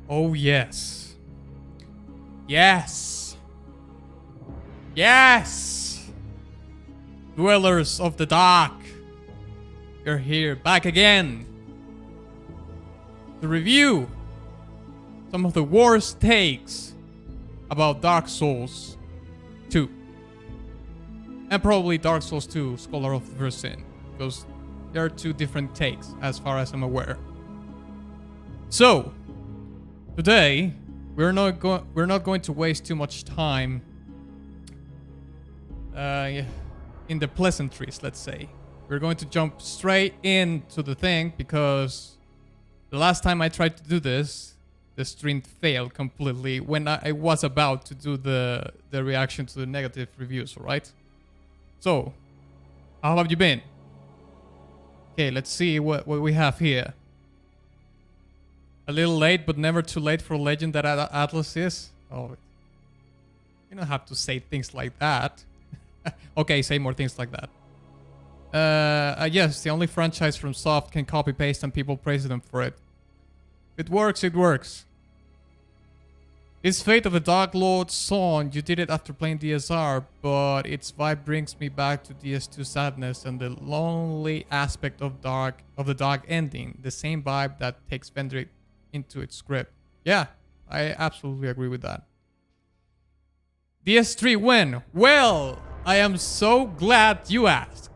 Oh, yes. Yes. Yes. Dwellers of the dark. You're here, back again. To review some of the worst takes about Dark Souls 2. And probably Dark Souls 2, Scholar of the First Sin. Because there are two different takes, as far as I'm aware. So, today, we're not going to waste too much time in the pleasantries, let's say. We're going to jump straight into the thing, because the last time I tried to do this, the stream failed completely when I was about to do the reaction to the negative reviews, alright? So, how have you been? Okay, let's see what we have here. A little late, but never too late for a legend that Atlas is. Oh, you don't have to say things like that. Okay, say more things like that. Yes, the only franchise from Soft can copy-paste and people praise them for it. If it works, it works. This Fate of the Dark Lord song, you did it after playing DSR, but its vibe brings me back to DS2 sadness and the lonely aspect of the dark ending. The same vibe that takes Vendrick into its script. Yeah, I absolutely agree with that. DS3 when? Well, I am so glad you asked.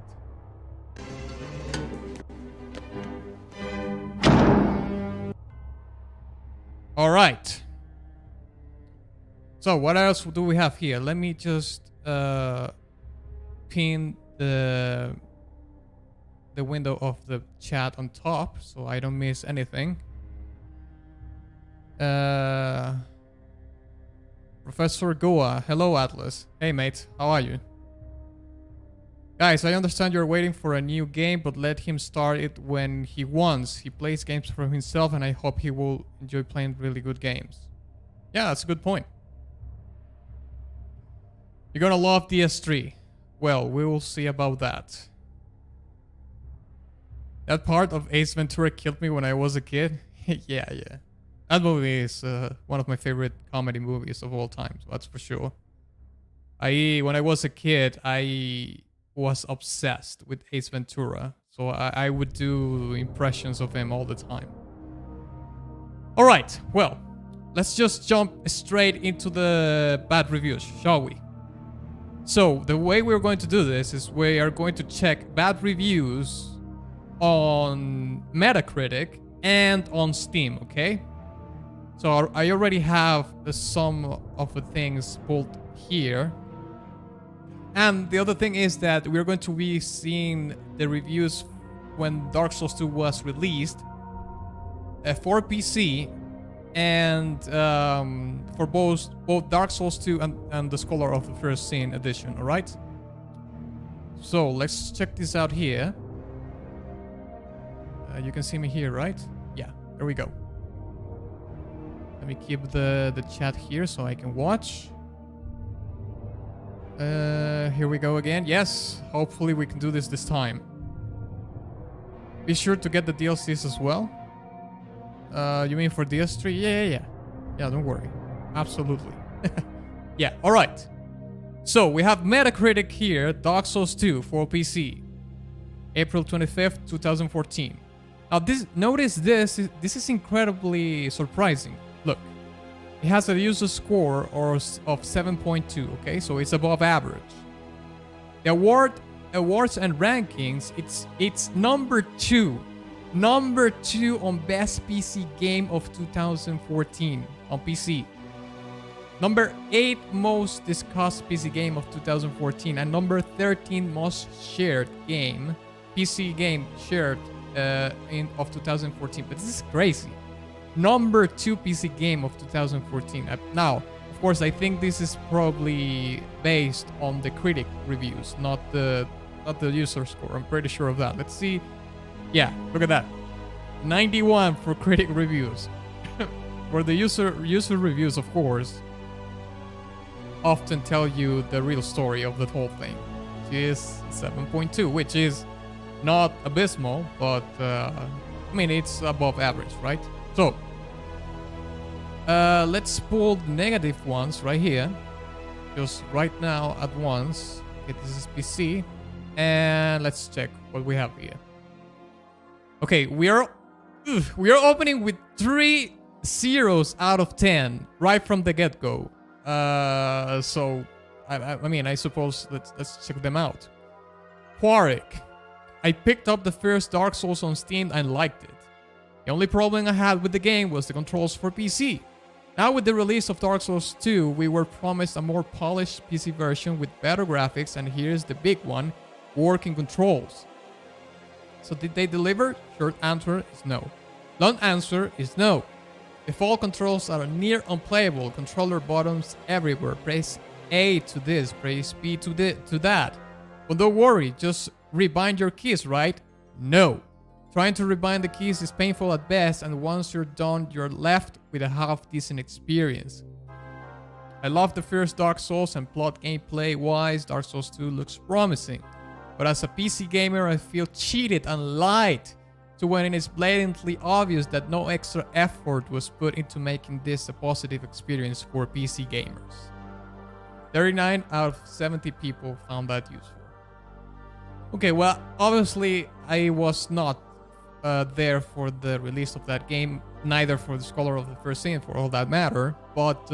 All right. So what else do we have here? Let me just pin the window of the chat on top so I don't miss anything. Professor Goa, hello Atlas. Hey mate, how are you? Guys, I understand you're waiting for a new game, but let him start it when he wants. He plays games for himself, and I hope he will enjoy playing really good games. Yeah, that's a good point. You're gonna love DS3. Well, we will see about that. That part of Ace Ventura killed me when I was a kid. Yeah. That movie is one of my favorite comedy movies of all time, so that's for sure. When I was a kid, I was obsessed with Ace Ventura, so I would do impressions of him all the time. Alright, well, let's just jump straight into the bad reviews, shall we? So, the way we're going to do this is we are going to check bad reviews on Metacritic and on Steam, okay? So I already have some of the things pulled here. And the other thing is that we're going to be seeing the reviews when Dark Souls 2 was released for PC and for both Dark Souls 2 and the Scholar of the First Sin edition, alright? So let's check this out here. You can see me here, right? Yeah, there we go. Let me keep the chat here so I can watch. Here we go again. Yes, hopefully we can do this time. Be sure to get the DLCs as well. You mean for DS3? Yeah, don't worry. Absolutely. Yeah, alright. So, we have Metacritic here, Dark Souls 2 for PC. April 25th, 2014. Now, notice this is incredibly surprising. Look, it has a user score of 7.2, okay? So it's above average. The awards and rankings, it's number 2. Number 2 on best PC game of 2014 on PC. Number 8 most discussed PC game of 2014 and number 13 most shared game, PC game shared of 2014. But this is crazy. Number 2 PC game of 2014. Now, of course, I think this is probably based on the critic reviews, not the user score. I'm pretty sure of that. Let's see. Yeah, look at that. 91 for critic reviews. For the user reviews, of course, often tell you the real story of the whole thing, which is 7.2, which is not abysmal, but I mean, it's above average, right? So, Let's pull the negative ones right here. Just right now at once. Okay, this is PC. And let's check what we have here. Okay, we are opening with 3 zeros out of 10 right from the get-go. So I mean, I suppose let's check them out. Quark. I picked up the first Dark Souls on Steam and liked it. The only problem I had with the game was the controls for PC. Now with the release of Dark Souls 2, we were promised a more polished PC version with better graphics, and here's the big one, working controls. So did they deliver? Short answer is no. Long answer is no. Default controls are near unplayable, controller buttons everywhere. Press A to this, press B to that. But don't worry, just rebind your keys, right? No. Trying to rebind the keys is painful at best, and once you're done, you're left with a half-decent experience. I love the first Dark Souls, and plot gameplay-wise, Dark Souls 2 looks promising. But as a PC gamer, I feel cheated and lied to when it is blatantly obvious that no extra effort was put into making this a positive experience for PC gamers. 39 out of 70 people found that useful. Okay, well, obviously I was not there for the release of that game, neither for the Scholar of the First Sin, for all that matter, but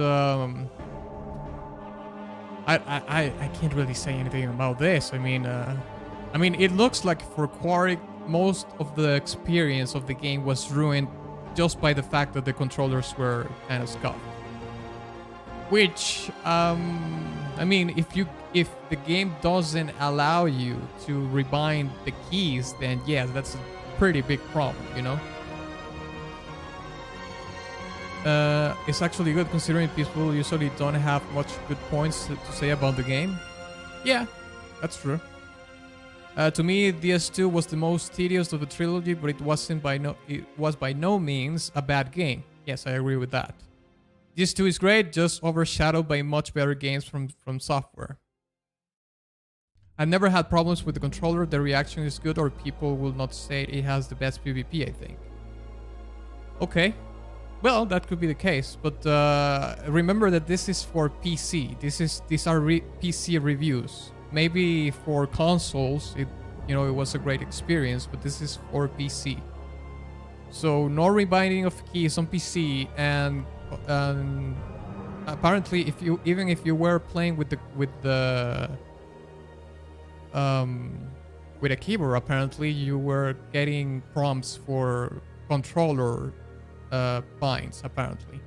I can't really say anything about this. I mean, it looks like for Quark, most of the experience of the game was ruined just by the fact that the controllers were kind of scuffed. Which, I mean, if the game doesn't allow you to rebind the keys, then yeah, that's a pretty big problem, you know? It's actually good considering people usually don't have much good points to say about the game. Yeah, that's true. To me, DS2 was the most tedious of the trilogy, but it was by no means a bad game. Yes, I agree with that. DS2 is great, just overshadowed by much better games from software. I've never had problems with the controller, the reaction is good, or people will not say it has the best PvP, I think. Okay. Well, that could be the case, but remember that this is for PC. These are PC reviews. Maybe for consoles, it was a great experience, but this is for PC. So no rebinding of keys on PC, and apparently, if you were playing with a keyboard, apparently you were getting prompts for controller binds, apparently.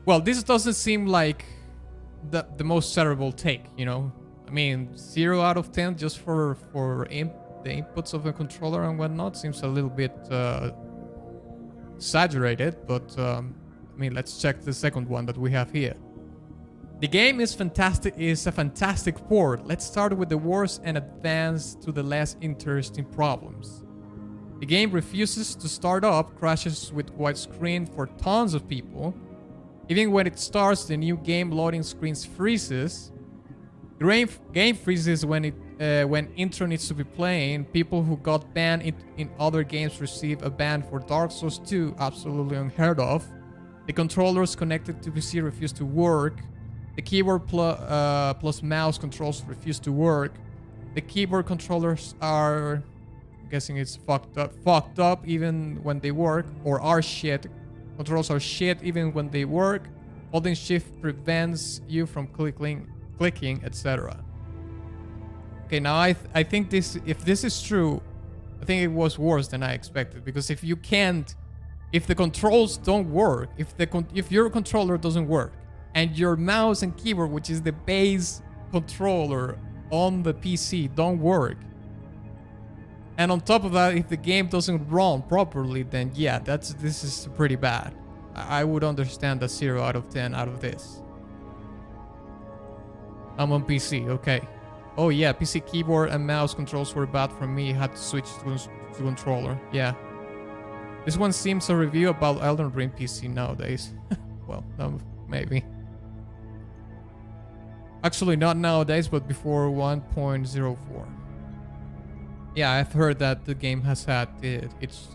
Well, this doesn't seem like the most terrible take, you know. I mean, 0 out of 10 just for the inputs of a controller and whatnot seems a little bit exaggerated, but I mean, let's check the second one that we have here. The game is a fantastic port. Let's start with the worst and advance to the less interesting problems. The game refuses to start up, crashes with widescreen for tons of people. Even when it starts, the new game loading screens freezes. The game freezes when intro needs to be playing. People who got banned in other games receive a ban for Dark Souls 2, absolutely unheard of. The controllers connected to PC refuse to work. The keyboard plus mouse controls refuse to work. The keyboard controllers are, I'm guessing it's fucked up even when they work, or are shit. Controls are shit even when they work. Holding shift prevents you from clicking, etc. Okay, now I think if this is true, I think it was worse than I expected, because if the controls don't work, if your controller doesn't work, and your mouse and keyboard, which is the base controller on the PC, don't work, and on top of that, if the game doesn't run properly, then yeah, this is pretty bad. I would understand a 0 out of 10 out of this. I'm on PC, okay. Oh yeah, PC keyboard and mouse controls were bad for me. Had to switch to controller. Yeah. This one seems a review about Elden Ring PC nowadays. Well, maybe. Actually, not nowadays, but before 1.04. Yeah, I've heard that the game has had its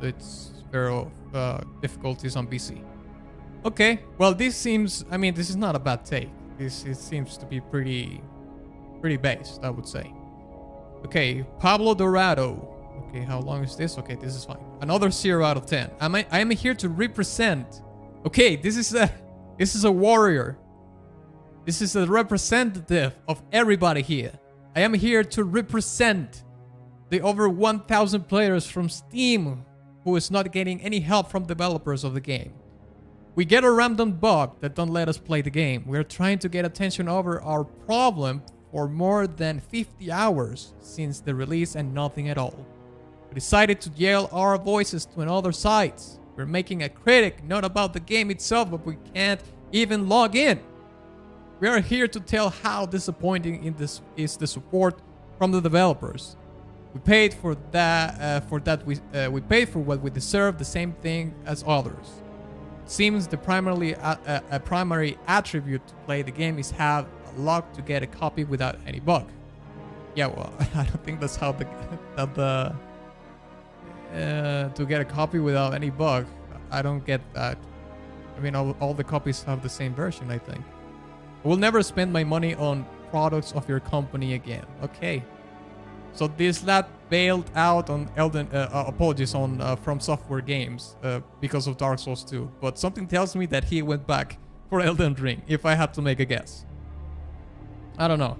difficulties on PC. Okay, well, this seems... I mean, this is not a bad take. It seems to be pretty based, I would say. Okay, Pablo Dorado. Okay, how long is this? Okay, this is fine. Another 0 out of 10. I am here to represent. Okay, this is a warrior. This is a representative of everybody here. I am here to represent the over 1,000 players from Steam who is not getting any help from developers of the game. We get a random bug that don't let us play the game. We are trying to get attention over our problem for more than 50 hours since the release and nothing at all. We decided to yell our voices to another sites. We're making a critic, not about the game itself, but we can't even log in. We are here to tell how disappointing is the support from the developers. We paid for that. We paid for what we deserve, the same thing as others. It seems the primary attribute to play the game is have a luck to get a copy without any bug. Yeah, well, I don't think that's how to get a copy without any bug. I don't get that. I mean, all the copies have the same version, I think. I will never spend my money on products of your company again. Okay. So this lad bailed out on apologies on From Software games because of Dark Souls 2. But something tells me that he went back for Elden Ring, if I had to make a guess. I don't know.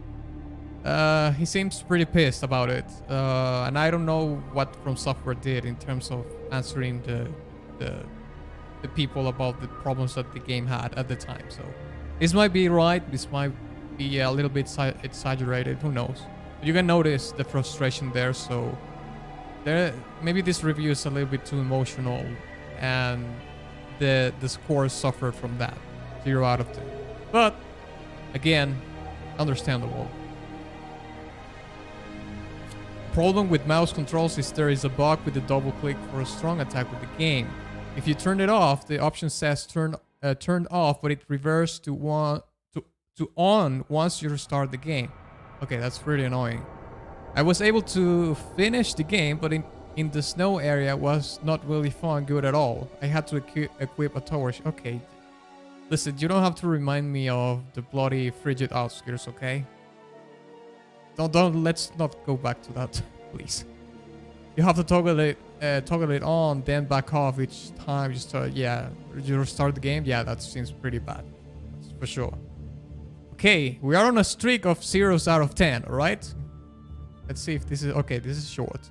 He seems pretty pissed about it. And I don't know what From Software did in terms of answering the people about the problems that the game had at the time. So this might be right. This might be a little bit exaggerated. Who knows? But you can notice the frustration there. So maybe this review is a little bit too emotional, and the scores suffered from that. 0 out of 10. But again, understandable. Problem with mouse controls is there is a bug with the double click for a strong attack with the game. If you turn it off, the option says turned off, but it reverts to on once you restart the game. Okay, that's pretty annoying. I was able to finish the game, but in the snow area was not really fun good at all. I had to equip a torch. Okay, listen, you don't have to remind me of the bloody frigid outskirts, okay? Let's not go back to that, please. You have to toggle it on, then back off each time you start. Yeah, you restart the game. Yeah, that seems pretty bad. That's for sure. Okay, we are on a streak of 0s out of 10, alright? Let's see if this is... Okay, this is short.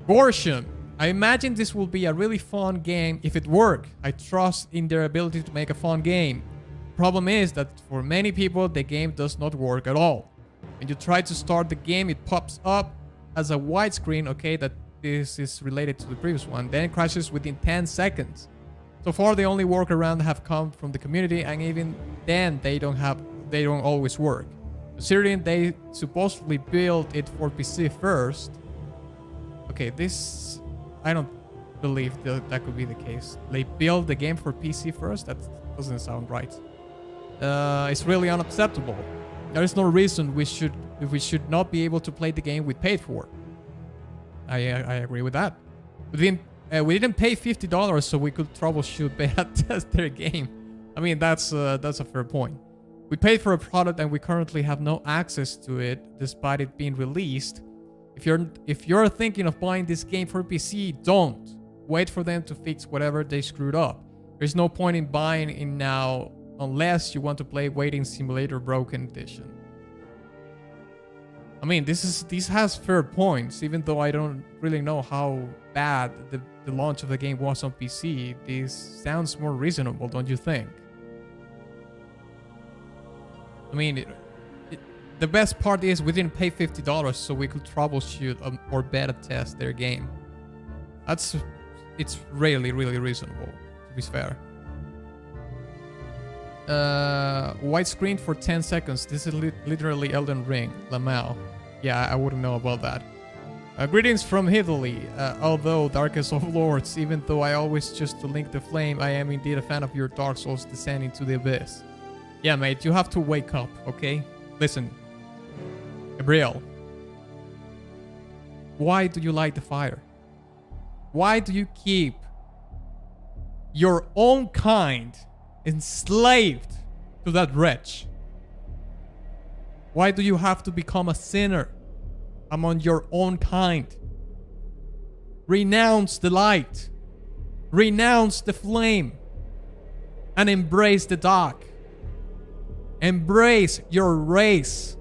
Gorsham. I imagine this will be a really fun game if it works. I trust in their ability to make a fun game. Problem is that for many people, the game does not work at all. When you try to start the game, it pops up as a widescreen, okay, that this is related to the previous one, then it crashes within 10 seconds. So far, the only workaround have come from the community, and even then, they don't always work. Considering they supposedly built it for PC first. Okay, this... I don't believe that could be the case. They built the game for PC first? That doesn't sound right. It's really unacceptable. There is no reason we should not be able to play the game we paid for. I agree with that. We didn't pay $50 so we could troubleshoot beta test their game. I mean, that's a fair point. We paid for a product and we currently have no access to it despite it being released. If you're thinking of buying this game for PC, don't. Wait for them to fix whatever they screwed up. There's no point in buying it now unless you want to play Waiting Simulator Broken Edition. I mean, this has fair points, even though I don't really know how bad the launch of the game was on PC. This sounds more reasonable, don't you think? I mean, the best part is we didn't pay $50 so we could troubleshoot or beta test their game. It's really, really reasonable, to be fair. Widescreen for 10 seconds. This is literally Elden Ring. Lamau. Yeah, I wouldn't know about that. Greetings from Italy. Although Darkest of Lords, even though I always choose to link the flame, I am indeed a fan of your Dark Souls Descent into the Abyss. Yeah, mate, you have to wake up, okay? Listen, Gabriel. Why do you light the fire? Why do you keep your own kind enslaved to that wretch? Why do you have to become a sinner among your own kind? Renounce the light. Renounce the flame. And embrace the dark. Embrace your race.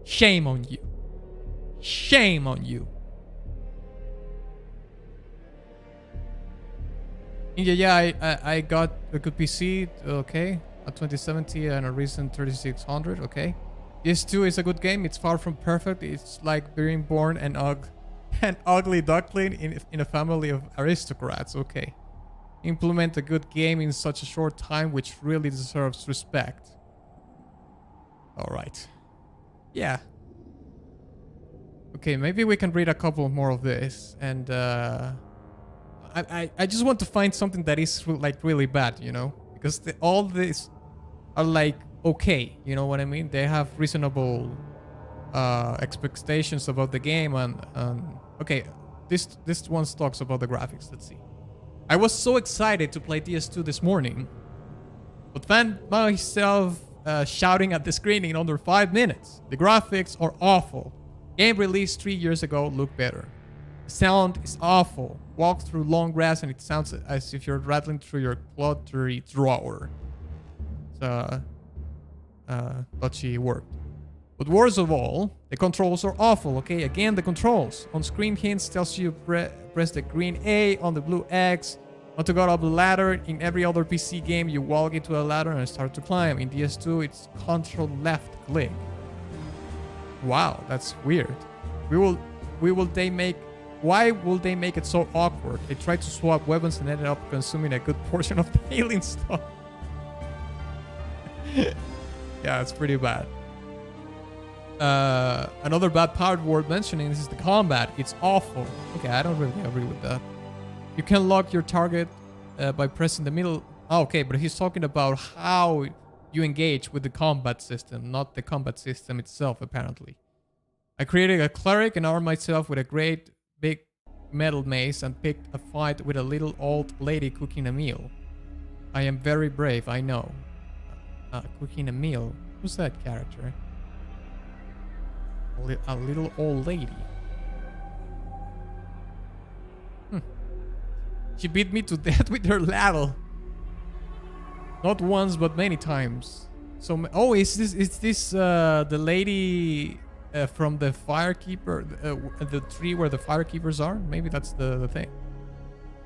Shame on you. Shame on you. Yeah, I got a good PC, okay, a 2070 and a recent 3600, okay. This too is a good game. It's far from perfect. It's like being born an ugly duckling in a family of aristocrats, okay. Implement a good game in such a short time, which really deserves respect. All right. Yeah. Okay, maybe we can read a couple more of this, and I just want to find something that is like really bad, you know, because all these are like okay, you know what I mean? They have reasonable expectations about the game, and okay, this one talks about the graphics. Let's see. I was so excited to play DS2 this morning, but found myself shouting at the screen in under 5 minutes. The graphics are awful. Game released 3 years ago looked better. The sound is awful. Walk through long grass and it sounds as if you're rattling through your cluttery drawer. So, dodgy word. But worst of all, the controls are awful, okay? Again, the controls. On-screen hints tells you press the green A on the blue X. Want to go up the ladder. In every other PC game, you walk into a ladder and start to climb. In DS2, it's Control left click. Wow, that's weird. Why will they make it so awkward? They tried to swap weapons and ended up consuming a good portion of the healing stuff. Yeah, it's pretty bad. Another bad part worth mentioning is the combat. It's awful. Okay, I don't really agree with that. You can lock your target by pressing the middle. Oh, okay, but he's talking about how you engage with the combat system, not the combat system itself, apparently. I created a cleric and armed myself with a great big metal mace and picked a fight with a little old lady cooking a meal. I am very brave, I know. Cooking a meal? Who's that character? A little old lady. She beat me to death with her ladle. Not once, but many times. So, oh, is this the lady from the firekeeper, the tree where the firekeepers are? Maybe that's the thing.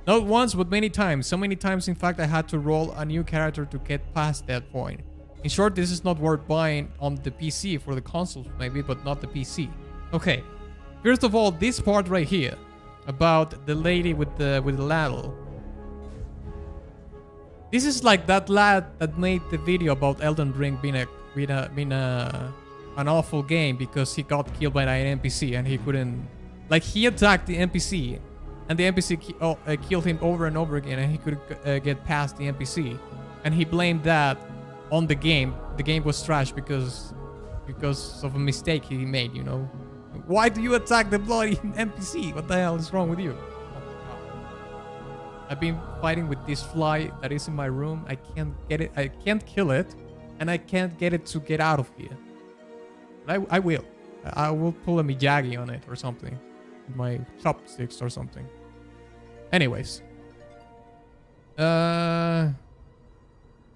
Not once, but many times. So many times, in fact, I had to roll a new character to get past that point. In short, this is not worth buying on the PC. For the consoles, maybe, but not the PC. Okay. First of all, this part right here about the lady with the ladle. This is like that lad that made the video about Elden Ring being an awful game because he got killed by an NPC and he couldn't, like, he attacked the NPC and the NPC killed him over and over again and he couldn't get past the NPC, and he blamed that on the game. The game was trash because of a mistake he made, you know. Why do you attack the bloody NPC? What the hell is wrong with you? I've been fighting with this fly that is in my room. I can't get it. I can't kill it. And I can't get it to get out of here. But I will. I will pull a Miyagi on it or something. With my chopsticks or something. Anyways.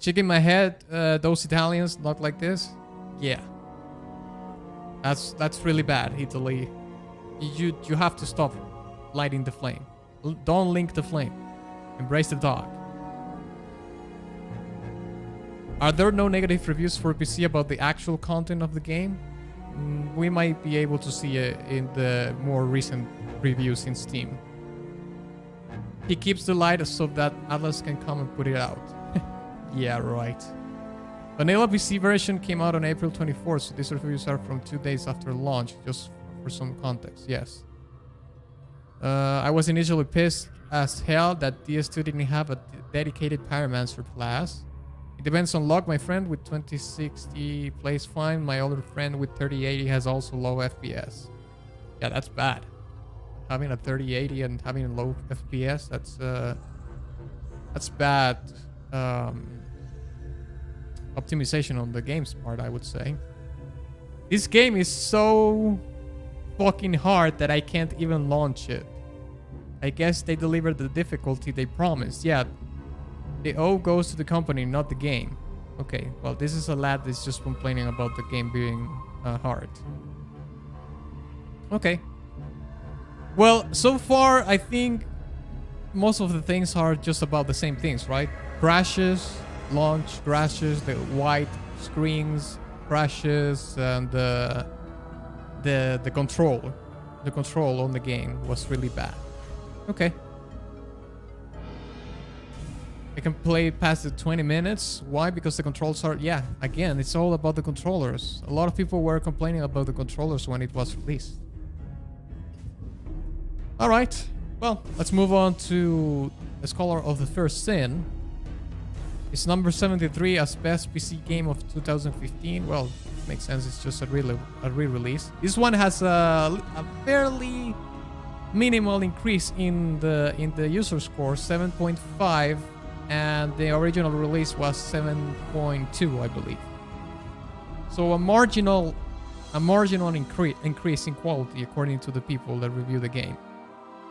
Shaking my head. Those Italians not like this. Yeah. That's really bad, Italy. You have to stop lighting the flame. Don't link the flame. Embrace the dark. Are there no negative reviews for PC about the actual content of the game? We might be able to see it in the more recent reviews in Steam. He keeps the light so that Atlas can come and put it out. Yeah, right. Vanilla PC version came out on April 24th, so these reviews are from 2 days after launch, just for some context, yes. I was initially pissed as hell that DS2 didn't have a dedicated Pyromancer class. It depends on luck. My friend with 2060 plays fine. My other friend with 3080 has also low FPS. Yeah, that's bad. Having a 3080 and having a low FPS, that's bad optimization on the game's part, I would say. This game is so fucking hard that I can't even launch it. I guess they delivered the difficulty they promised. Yeah, the O goes to the company, not the game. Okay, well, this is a lad that's just complaining about the game being hard. Okay. Well, so far, I think most of the things are just about the same things, right? Crashes, launch crashes, the white screens, crashes, and the control. The control on the game was really bad. Okay. I can play past the 20 minutes. Why? Because the controls are... Yeah, again, it's all about the controllers. A lot of people were complaining about the controllers when it was released. Alright. Well, let's move on to the Scholar of the First Sin. It's number 73 as best PC game of 2015. Well, makes sense. It's just a re-release. This one has a fairly minimal increase in the user score, 7.5, and the original release was 7.2, I believe. So a marginal increase in quality according to the people that review the game.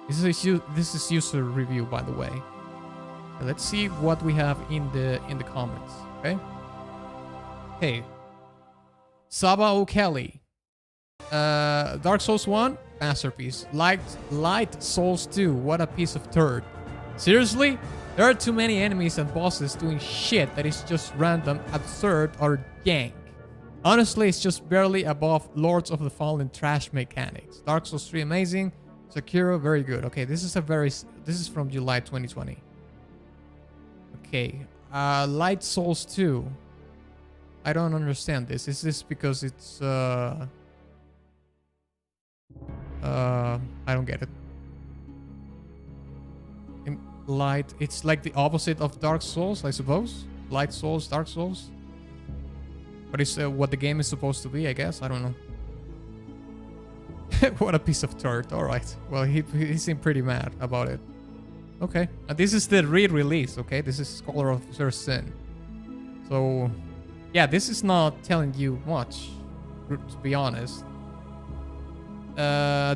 This is user review, by the way. Let's see what we have in the comments. Okay. Hey, Saba O'Kelly. Dark Souls 1, masterpiece. Light Souls 2, what a piece of turd. Seriously? There are too many enemies and bosses doing shit that is just random, absurd, or jank. Honestly, it's just barely above Lords of the Fallen trash mechanics. Dark Souls 3 amazing. Sekiro very good. Okay, this is from July 2020. Okay, Light Souls 2. I don't understand this. Is this because it's I don't get it. In Light, it's like the opposite of Dark Souls, I suppose. Light Souls, Dark Souls. But it's what the game is supposed to be, I guess. I don't know. What a piece of turd. Alright. Well, he seemed pretty mad about it. Okay. And this is the re-release, okay? This is Scholar of First Sin. So, yeah, this is not telling you much, to be honest.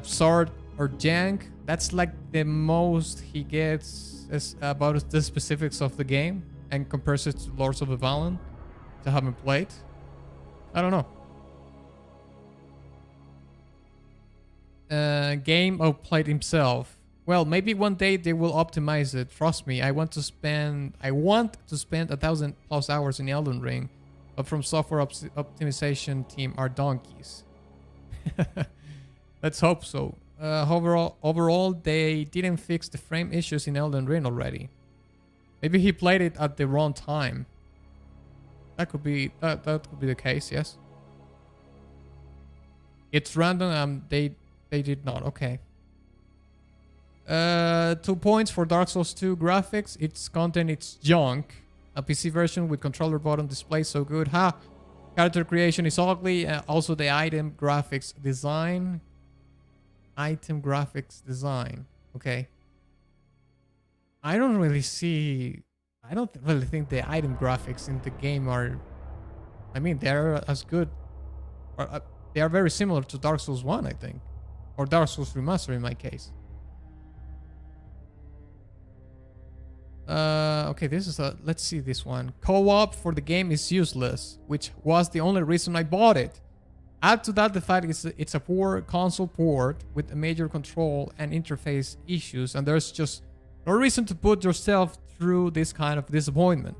Sword or jank, that's like the most he gets about the specifics of the game and compares it to Lords of the Fallen to haven't played. I don't know. Game outplayed himself. Well, maybe one day they will optimize it. Trust me, I want to spend 1,000+ hours in Elden Ring, but from software optimization team are donkeys. Let's hope so. Overall, they didn't fix the frame issues in Elden Ring already. Maybe he played it at the wrong time. That could be the case. Yes. It's random. They did not. Okay. 2 points for Dark Souls 2 graphics. Its content, it's junk. A PC version with controller button display so good. Ha! Character creation is ugly. Also the item graphics design. Okay. I don't really think the item graphics in the game are... I mean, they're as good... Or, they are very similar to Dark Souls 1, I think. Or Dark Souls Remaster in my case. Okay, this is a... Let's see this one. Co-op for the game is useless, which was the only reason I bought it. Add to that the fact it's a poor console port with a major control and interface issues, and there's just no reason to put yourself through this kind of disappointment.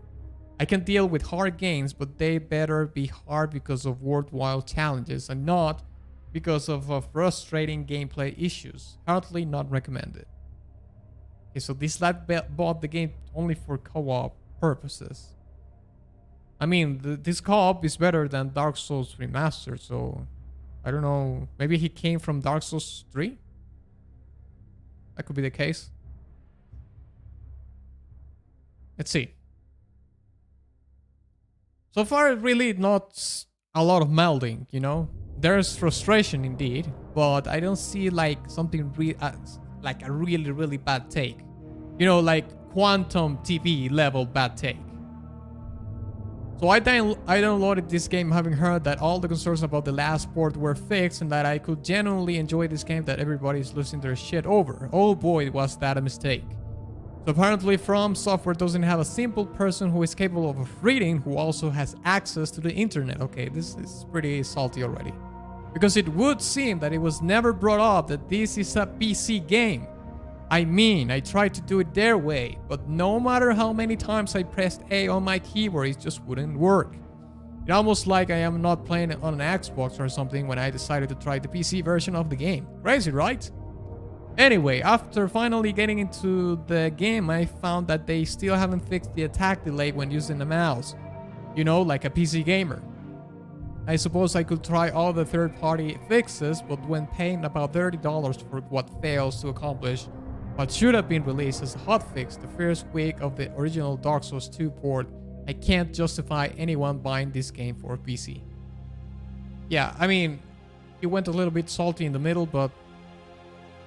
I can deal with hard games, but they better be hard because of worthwhile challenges and not because of frustrating gameplay issues. Hardly not recommended. Okay, so this lad bought the game only for co-op purposes. I mean, this co-op is better than Dark Souls Remastered, so I don't know. Maybe he came from Dark Souls 3? That could be the case. Let's see. So far, really not a lot of melding, you know? There's frustration indeed, but I don't see like something like a really, really bad take. You know, like Quantum TV level bad take. So I downloaded this game having heard that all the concerns about the last port were fixed and that I could genuinely enjoy this game that everybody's losing their shit over. Oh boy, was that a mistake. So apparently From Software doesn't have a simple person who is capable of reading who also has access to the internet. Okay, this is pretty salty already. Because it would seem that it was never brought up that this is a PC game. I mean, I tried to do it their way, but no matter how many times I pressed A on my keyboard, it just wouldn't work. It's almost like I am not playing it on an Xbox or something when I decided to try the PC version of the game. Crazy, right? Anyway, after finally getting into the game, I found that they still haven't fixed the attack delay when using the mouse. You know, like a PC gamer. I suppose I could try all the third-party fixes, but when paying about $30 for what fails to accomplish what should have been released as a hotfix the first week of the original Dark Souls 2 port, I can't justify anyone buying this game for PC. Yeah, I mean, it went a little bit salty in the middle, but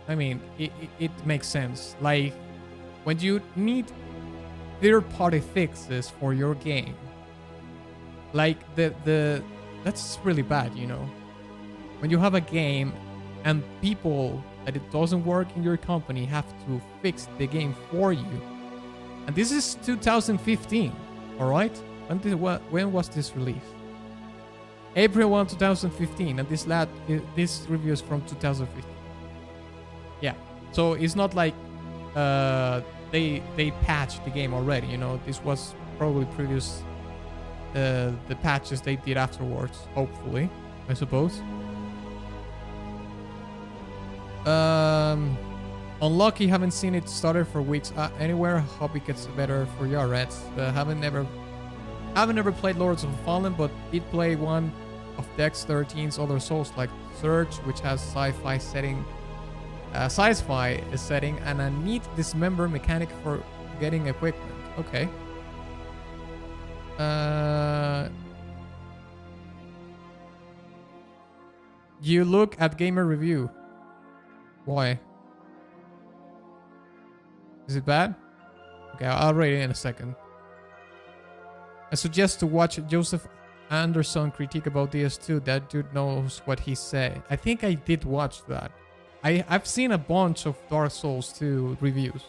I mean, it makes sense. Like, when you need third-party fixes for your game, like that's really bad, you know? When you have a game and people that it doesn't work in your company have to fix the game for you. And this is 2015, all right? When was this released? April 1, 2015, and this review is from 2015. Yeah, so it's not like they patched the game already, you know? This was probably previous the patches they did afterwards, hopefully, I suppose. Unlucky, haven't seen it started for weeks anywhere. Hope it gets better for your Reds. Haven't ever played Lords of Fallen, but did play one of Dex 13's other Souls like Surge, which has sci-fi setting, and a neat dismember mechanic for getting equipment. Okay. You look at Gamer Review. Why? Is it bad? Okay, I'll rate it in a second. I suggest to watch Joseph Anderson critique about DS2. That dude knows what he said. I think I did watch that. I've seen a bunch of Dark Souls 2 reviews.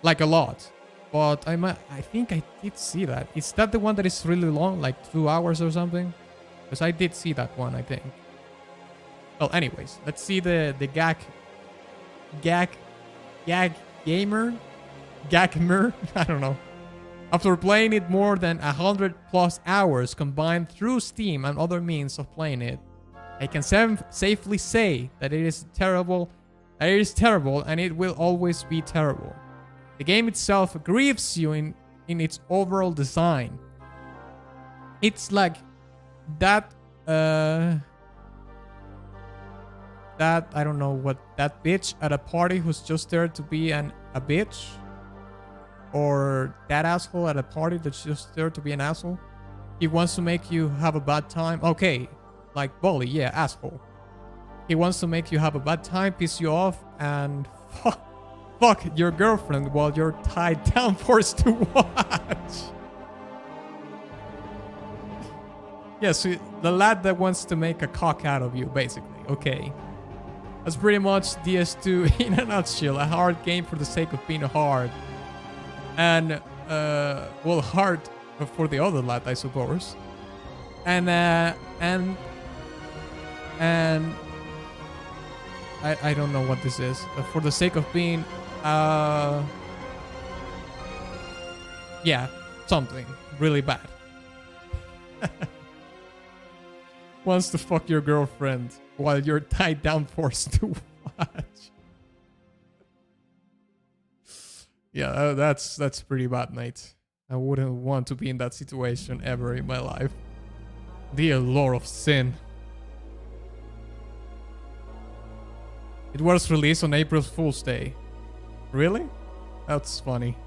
Like a lot. But I think I did see that. Is that the one that is really long? Like 2 hours or something? Because I did see that one, I think. Well, anyways, let's see the gamer, I don't know. After playing it more than 100+ hours combined through Steam and other means of playing it, I can safely say that it is terrible, and it will always be terrible. The game itself grieves you in its overall design. It's like that I don't know what, that bitch at a party who's just there to be a bitch, or that asshole at a party that's just there to be an asshole. He wants to make you have a bad time. Okay, like bully, yeah, asshole. He wants to make you have a bad time, piss you off, and fuck your girlfriend while you're tied down forced to watch. Yes, the lad that wants to make a cock out of you, basically. Okay. That's pretty much DS2 in a nutshell. A hard game for the sake of being hard. And, well, hard for the other lad, I suppose. And I don't know what this is. For the sake of being, yeah, something really bad. Wants to fuck your girlfriend while you're tied down forced to watch. Yeah, that's pretty bad, mate. I wouldn't want to be in that situation ever in my life. Dear Lord of Sin. It was released on April Fool's Day. Really? That's funny.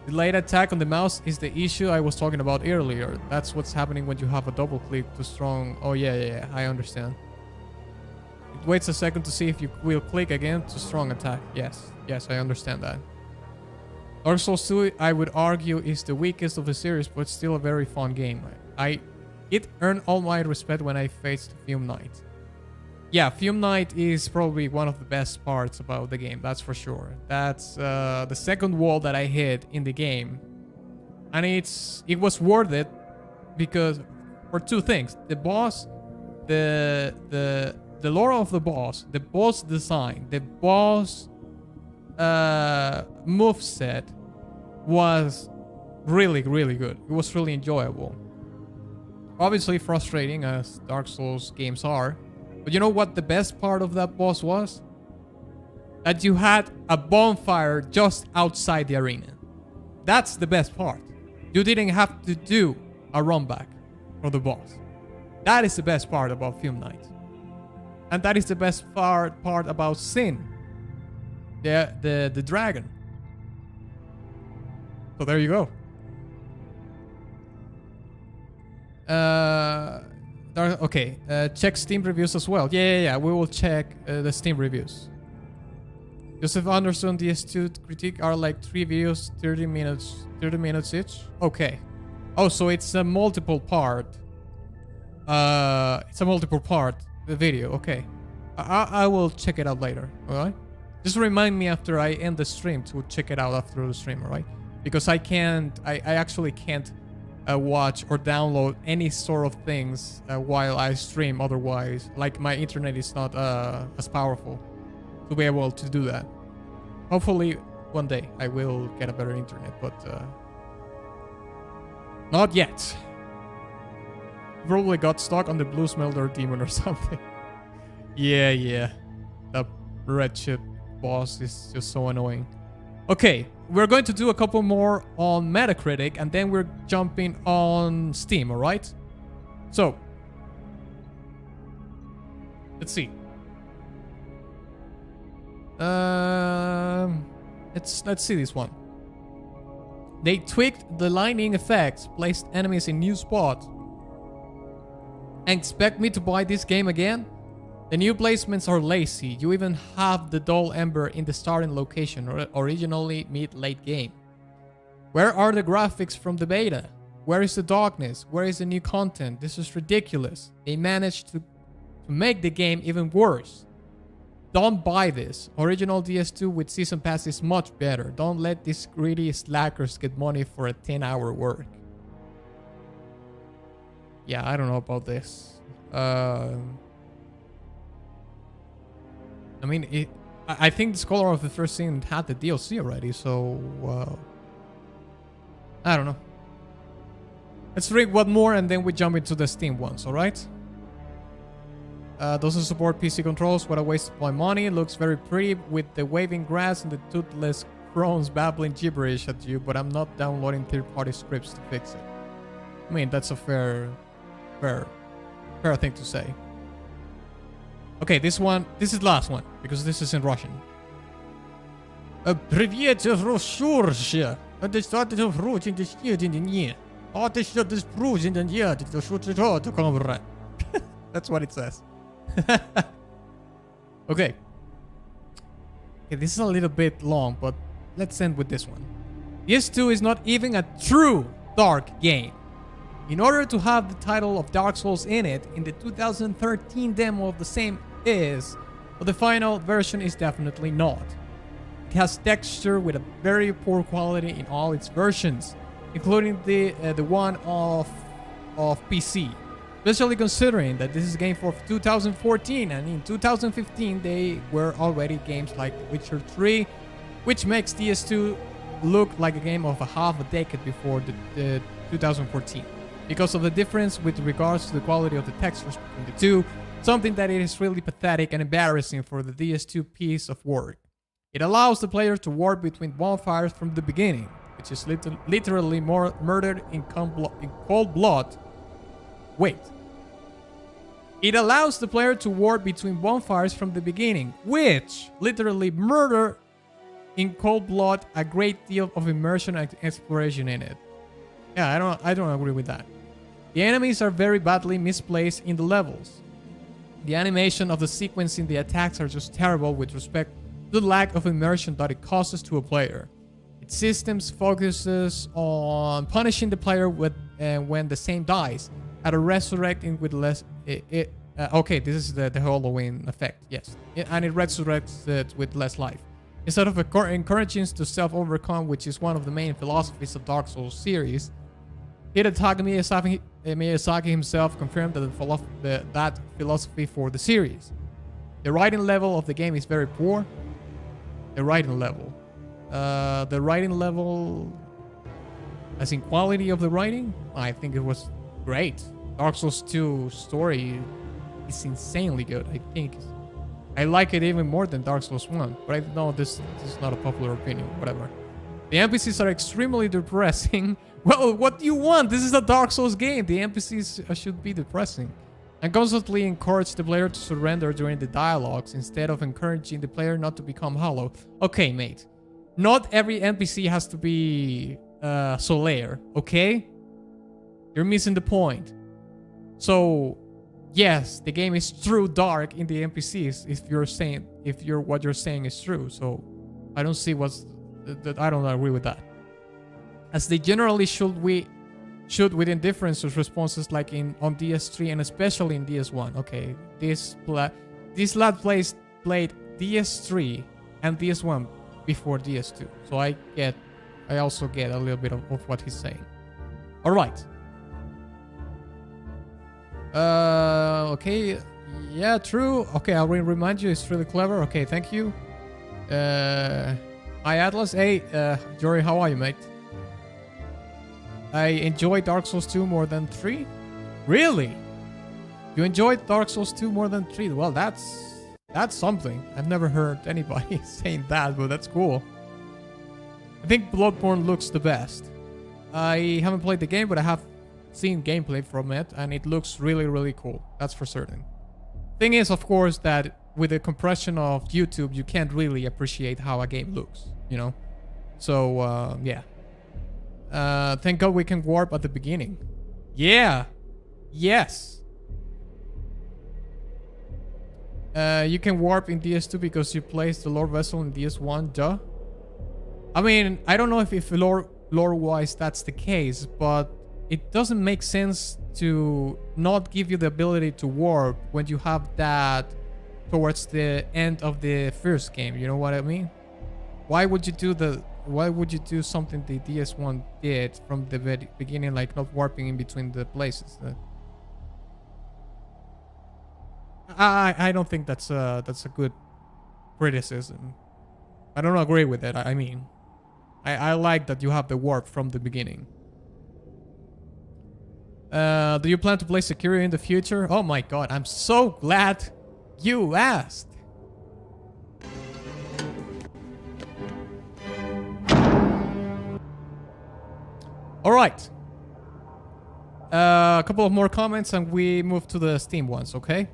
Delayed attack on the mouse is the issue I was talking about earlier. That's what's happening when you have a double click too strong. Oh yeah, I understand. It waits a second to see if you will click again to strong attack. Yes, I understand that. Dark Souls 2, I would argue, is the weakest of the series, but still a very fun game. It earned all my respect when I faced Fume Knight. Yeah, Fume Knight is probably one of the best parts about the game, that's for sure. That's the second wall that I hit in the game. And it was worth it because for two things. The boss, the lore of the boss design, the boss moveset was really, really good. It was really enjoyable. Obviously frustrating as Dark Souls games are. But you know what the best part of that boss was? That you had a bonfire just outside the arena. That's the best part. You didn't have to do a run back for the boss. That is the best part about Fume Knight. And that is the best part about Sin. The dragon. So there you go. Okay, check Steam reviews as well. Yeah. We will check the Steam reviews. Joseph Anderson DS2 critique are like 3 videos, 30 minutes each. Okay. Oh, so it's a multiple part. The video. Okay. I will check it out later. All right. Just remind me after I end the stream to check it out after the stream. All right. Because I actually can't watch or download any sort of things while I stream. Otherwise, like my internet is not as powerful to be able to do that. Hopefully one day I will get a better internet, but not yet. Probably got stuck on the blue smelter demon or something. Yeah. That red shit boss is just so annoying. Okay, we're going to do a couple more on Metacritic and then we're jumping on Steam, alright? So, let's see. Let's see this one. They tweaked the lighting effects, placed enemies in new spots. And expect me to buy this game again? The new placements are lazy. You even have the dull ember in the starting location, originally mid-late game. Where are the graphics from the beta? Where is the darkness? Where is the new content? This is ridiculous. They managed to make the game even worse. Don't buy this. Original DS2 with Season Pass is much better. Don't let these greedy slackers get money for a 10-hour work. Yeah, I don't know about this. I mean, I think the Scholar of the First Sin had the DLC already, so... I don't know. Let's read one more and then we jump into the Steam ones, alright? Doesn't support PC controls, what a waste of my money. Looks very pretty with the waving grass and the toothless crones babbling gibberish at you, but I'm not downloading third-party scripts to fix it. I mean, that's a fair thing to say. Okay, this is the last one, because this is in Russian. Привет, Russia. They started to root in the shit in the year. Oh, they shot this bruise in the year. That's what it says. Okay. Okay, this is a little bit long, but let's end with this one. DS2 is not even a true dark game. In order to have the title of Dark Souls in it, in the 2013 demo of the same is, but the final version is definitely not. It has texture with a very poor quality in all its versions, including the one of PC. Especially considering that this is a game for 2014 and in 2015 they were already games like Witcher 3, which makes DS2 look like a game of a half a decade before the 2014. Because of the difference with regards to the quality of the textures between the two, something that it is really pathetic and embarrassing for the DS2 piece of work. It allows the player to warp between bonfires from the beginning, which is literally murdered in cold blood. Wait. It allows the player to warp between bonfires from the beginning, which literally murder in cold blood a great deal of immersion and exploration in it. Yeah, I don't agree with that. The enemies are very badly misplaced in the levels. The animation of the sequence in the attacks are just terrible with respect to the lack of immersion that it causes to a player. Its systems focuses on punishing the player with when the same dies, and resurrecting with less. Okay, this is the Halloween effect. Yes, and it resurrects it with less life. Instead of encouraging to self-overcome, which is one of the main philosophies of Dark Souls series, Hidetaka Miyazaki himself confirmed that philosophy for the series. The writing level of the game is very poor. The writing level, as in quality of the writing, I think it was great. Dark Souls 2 story is insanely good. I think I like it even more than Dark Souls 1, but I know this is not a popular opinion, whatever. The NPCs are extremely depressing. Well, what do you want? This is a Dark Souls game. The NPCs should be depressing. And constantly encourage the player to surrender during the dialogues instead of encouraging the player not to become hollow. Okay, mate. Not every NPC has to be Solaire, okay? You're missing the point. So, yes, the game is true dark in the NPCs if what you're saying is true. So, I don't see I don't agree with that. As they generally should with indifference responses like on DS3 and especially in DS1. Okay, this lad played DS3 and DS1 before DS2. So I also get a little bit of what he's saying. All right. Okay. Yeah, true. Okay, I'll remind you, it's really clever. Okay, thank you. Hi, Atlas. Hey, Jory, how are you, mate? I enjoy Dark Souls 2 more than 3. Really? You enjoyed Dark Souls 2 more than 3? Well, that's something. I've never heard anybody saying that, but that's cool. I think Bloodborne looks the best. I haven't played the game, but I have seen gameplay from it, and it looks really, really cool. That's for certain. Thing is, of course, that with the compression of YouTube, you can't really appreciate how a game looks, you know? So, yeah. Thank God we can warp at the beginning. Yeah. Yes. You can warp in DS2 because you placed the Lord Vessel in DS1, duh. I mean, I don't know if lore-wise that's the case, but it doesn't make sense to not give you the ability to warp when you have that towards the end of the first game. You know what I mean? Why would you do something the DS1 did from the beginning, like not warping in between the places? I don't think that's a good criticism. I don't agree with it. I mean, I like that you have the warp from the beginning. Do you plan to play Sekiro in the future? Oh my god, I'm so glad you asked. All right. A couple of more comments and we move to the Steam ones, okay?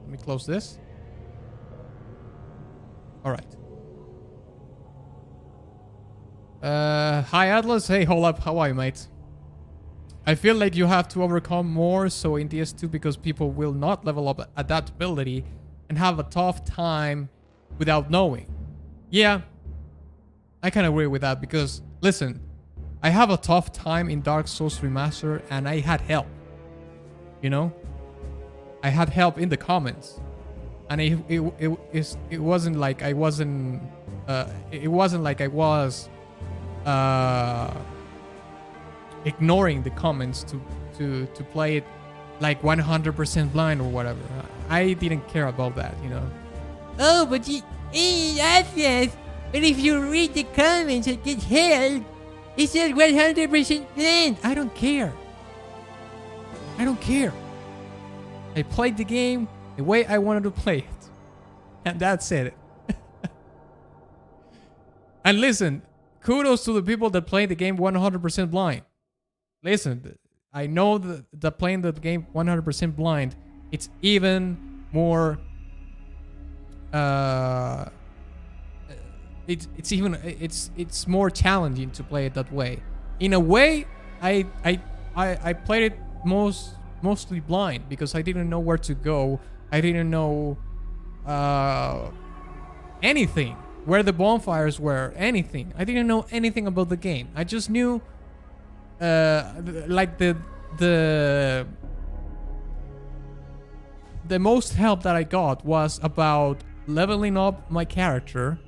Let me close this. All right. Hi Atlas. Hey, hold up. How are you, mate? I feel like you have to overcome more so in DS2 because people will not level up adaptability and have a tough time without knowing. Yeah, I can agree with that because, listen, I have a tough time in Dark Souls Remaster and I had help. You know? I had help in the comments. And it wasn't like I wasn't... it wasn't like I was... ignoring the comments to play it like 100% blind or whatever. I didn't care about that, you know. Oh, but that's yes. But if you read the comments and get help, it says 100% blind. I don't care. I don't care. I played the game the way I wanted to play it. And that's it. And listen, kudos to the people that play the game 100% blind. Listen, I know that playing the game 100% blind, it's even more... it's more challenging to play it that way. In a way, I played it mostly blind because I didn't know where to go. I didn't know anything. where the bonfires were, anything. I didn't know anything about the game. I just knew, like the most help that I got was about leveling up my character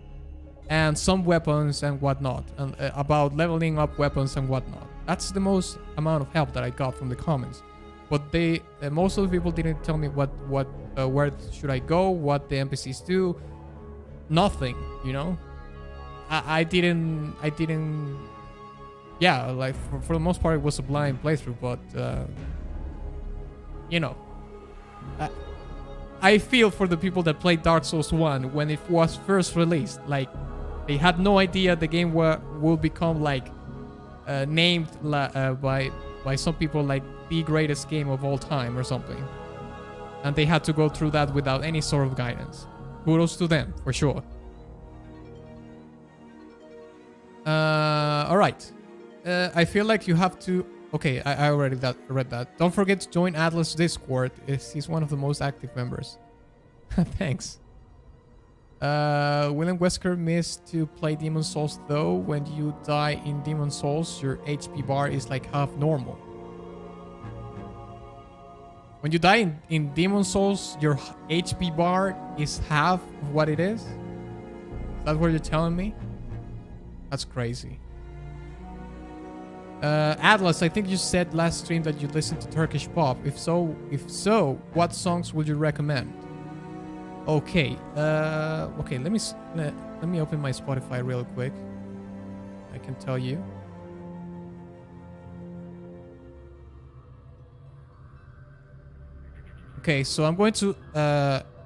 and some weapons and whatnot, and about leveling up weapons and whatnot. That's the most amount of help that I got from the comments. But they, most of the people didn't tell me where should I go, what the NPCs do, nothing, you know. I didn't. Yeah, like for the most part, it was a blind playthrough, but you know, I feel for the people that played Dark Souls 1 when it was first released. Like, they had no idea the game will become like named by some people like the greatest game of all time or something, and they had to go through that without any sort of guidance. Kudos to them for sure. All right. I feel like you have to. Okay, I already read that. Don't forget to join Atlas Discord. He's one of the most active members. Thanks. William Wesker missed to play Demon Souls though. When you die in Demon Souls, your HP bar is like half normal. When you die in Demon Souls, your HP bar is half of what it is? Is that what you're telling me? That's crazy. Atlas, I think you said last stream that you listened to Turkish pop. If so, what songs would you recommend? Okay. Okay. Let me open my Spotify real quick. I can tell you. Okay, so I'm going to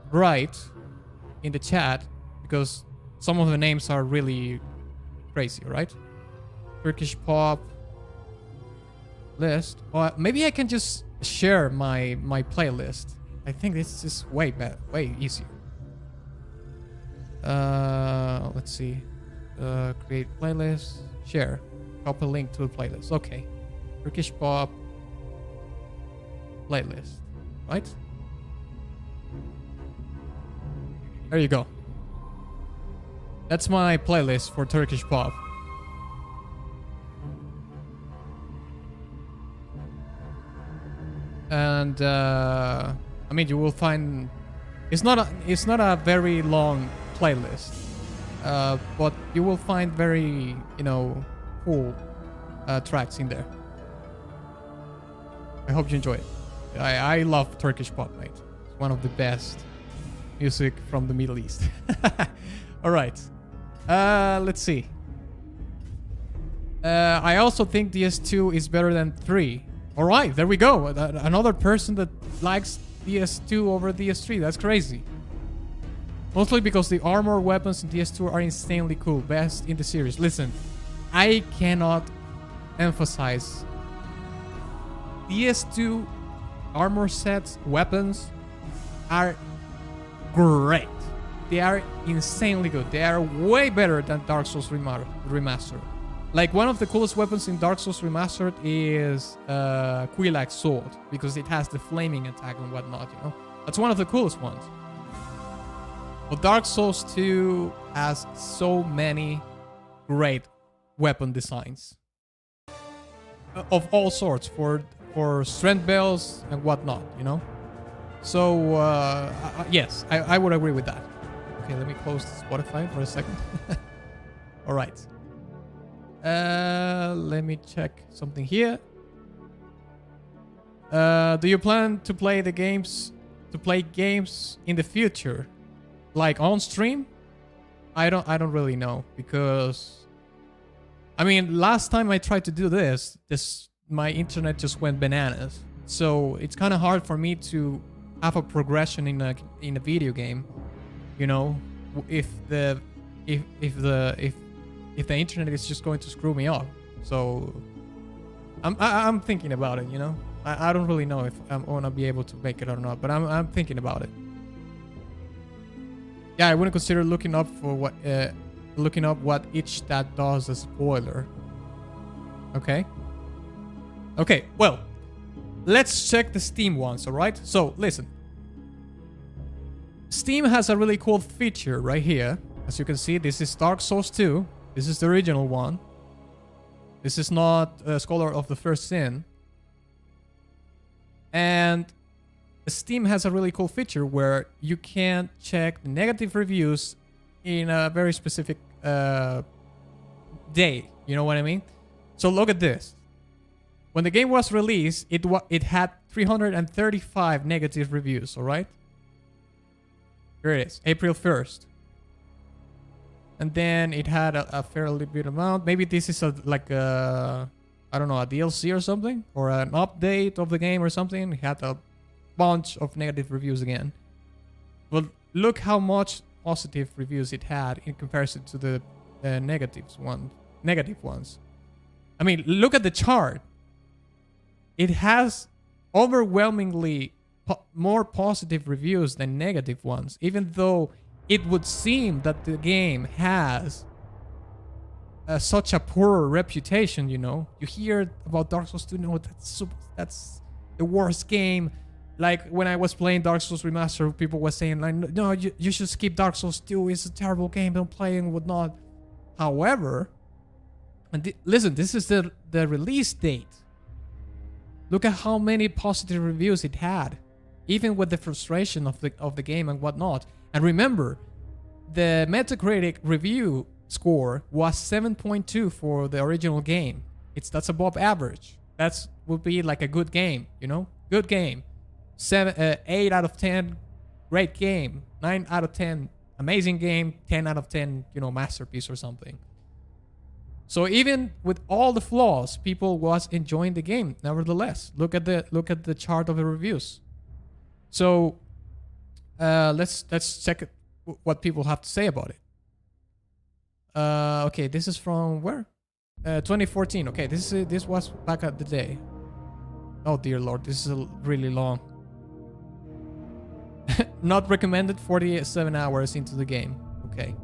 write in the chat because some of the names are really crazy, right? Turkish pop list. Or maybe I can just share my playlist. I think this is way easier. Let's see. Create playlist. Share. Copy link to the playlist. Okay. Turkish pop playlist. Right? There you go. That's my playlist for Turkish pop. And I mean, you will find it's not a very long playlist, but you will find very, you know, cool tracks in there. I hope you enjoy it. I love Turkish pop, mate. It's one of the best music from the Middle East. All right. Let's see. I also think DS2 is better than 3. All right, there we go. Another person that likes DS2 over DS3. That's crazy. Mostly because the armor weapons in DS2 are insanely cool. Best in the series. Listen, I cannot emphasize DS2 armor sets, weapons are great. They are insanely good. They are way better than Dark Souls Remastered. Like, one of the coolest weapons in Dark Souls Remastered is Quilax Sword, because it has the flaming attack and whatnot, you know? That's one of the coolest ones. But Dark Souls 2 has so many great weapon designs. Of all sorts, for strength bells and whatnot, you know? So, yes, I would agree with that. Okay, let me close Spotify for a second. All right. Let me check something here. Do you plan to play games in the future, like on stream? I don't really know, because I mean, last time I tried to do this my internet just went bananas. So it's kind of hard for me to have a progression in a video game, you know, if the internet is just going to screw me up. So I'm thinking about it, you know. I don't really know if I'm gonna be able to make it or not, but I'm thinking about it. Yeah, I wouldn't consider looking up what each stat does as spoiler. Okay. Okay, well, let's check the Steam ones, alright? So, listen. Steam has a really cool feature right here, As you can see, this is Dark Souls 2. This is the original one. This is not Scholar of the First Sin. And Steam has a really cool feature where you can check the negative reviews in a very specific day. You know what I mean? So look at this. When the game was released, it had 335 negative reviews, all right? Here it is, April 1st. And then it had a fairly big amount. Maybe this is like a, I don't know, a DLC or something, or an update of the game or something. It had a bunch of negative reviews again. But look how much positive reviews it had in comparison to the negative ones. I mean, look at the chart. It has overwhelmingly more positive reviews than negative ones, even though it would seem that the game has such a poor reputation, you know. You hear about Dark Souls 2, no, that's the worst game. Like, when I was playing Dark Souls Remastered, people were saying, like, no, you should skip Dark Souls 2, it's a terrible game, don't play and whatnot. However, and listen, this is the release date. Look at how many positive reviews it had, even with the frustration of the game and whatnot. And remember, the Metacritic review score was 7.2 for the original game. That's above average. That would be like a good game, you know? Good game. 8 out of 10, great game. 9 out of 10, amazing game. 10 out of 10, you know, masterpiece or something. So even with all the flaws, people was enjoying the game. Nevertheless, look at the chart of the reviews. So let's check what people have to say about it. Okay, this is from where? 2014. Okay, this was back at the day. Oh dear Lord, this is really long. Not recommended. 47 hours into the game. Okay.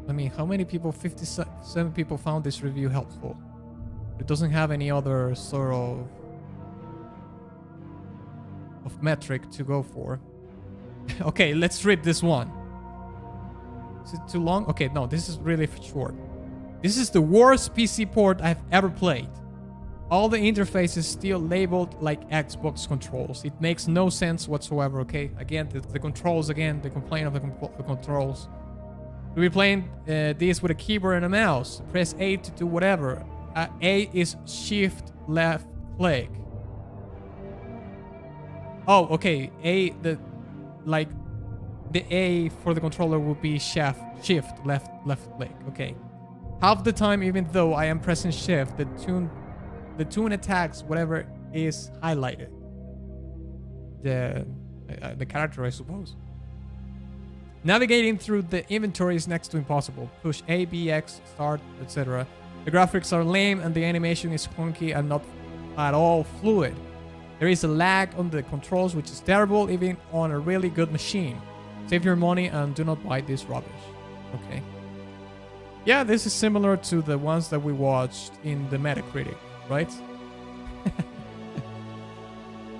I mean, how many people? 57 people found this review helpful. It doesn't have any other sort of metric to go for. Okay, let's read this one. Is it too long? Okay, no, this is really short. This is the worst PC port I've ever played. All the interfaces still labeled like Xbox controls. It makes no sense whatsoever, okay? Again, the controls, again, the complaint of the controls. We'll be playing this with a keyboard and a mouse. Press A to do whatever. A is shift left click. Oh, okay. The A for the controller would be shift left click. Okay. Half the time, even though I am pressing shift, the tune attacks whatever is highlighted. The character, I suppose. Navigating through the inventory is next to impossible. Push A, B, X, start, etc. The graphics are lame and the animation is clunky and not at all fluid. There is a lag on the controls, which is terrible even on a really good machine. Save your money and do not buy this rubbish. Okay. Yeah, this is similar to the ones that we watched in the Metacritic, right?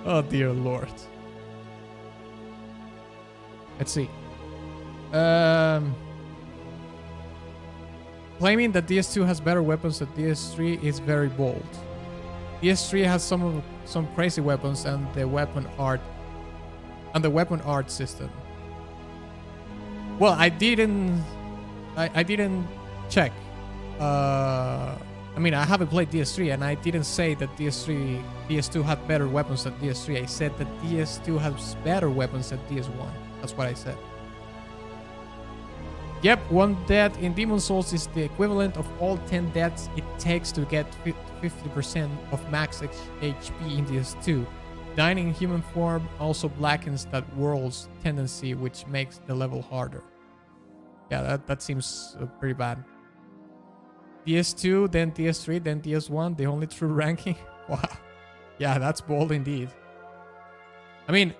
Oh dear Lord. Let's see. Claiming that DS2 has better weapons than DS3 is very bold. DS3 has some crazy weapons and the weapon art system. Well, I didn't check. I mean, I haven't played DS3 and I didn't say that DS2 had better weapons than DS3. I said that DS2 has better weapons than DS1. That's what I said. Yep, 1 death in Demon Souls is the equivalent of all 10 deaths it takes to get 50% of max HP in DS2. Dying in human form also blackens that world's tendency, which makes the level harder. Yeah, that seems pretty bad. DS2, then DS3, then DS1, the only true ranking? Wow. Yeah, that's bold indeed. I mean,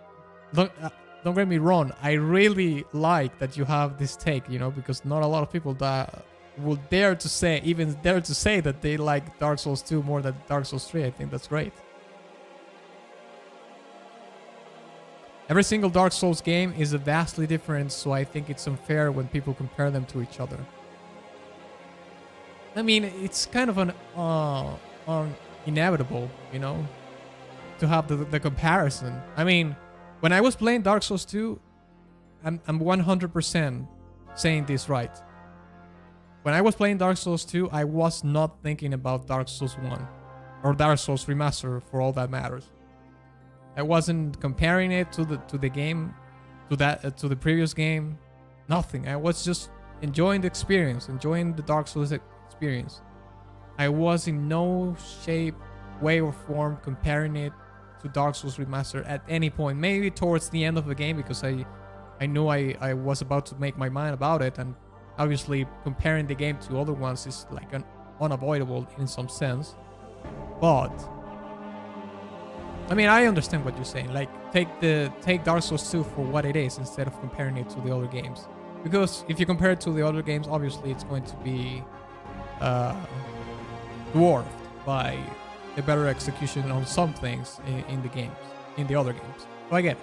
don't get me wrong, I really like that you have this take, you know, because not a lot of people that will dare to say that they like Dark Souls 2 more than Dark Souls 3. I think that's great. Every single Dark Souls game is a vastly different, so I think it's unfair when people compare them to each other. I mean, it's kind of an inevitable, you know, to have the comparison. I mean, when I was playing Dark Souls 2, I'm 100% saying this right. When I was playing Dark Souls 2, I was not thinking about Dark Souls 1 or Dark Souls Remaster for all that matters. I wasn't comparing it to the game, to the previous game. Nothing. I was just enjoying the experience, enjoying the Dark Souls experience. I was in no shape, way, or form comparing it to Dark Souls Remaster at any point. Maybe towards the end of the game, because I knew I was about to make my mind about it, and obviously comparing the game to other ones is like unavoidable in some sense. But I mean, I understand what you're saying. Like, take Dark Souls 2 for what it is instead of comparing it to the other games. Because if you compare it to the other games, obviously it's going to be dwarfed by a better execution on some things in the games, in the other games. So I get it.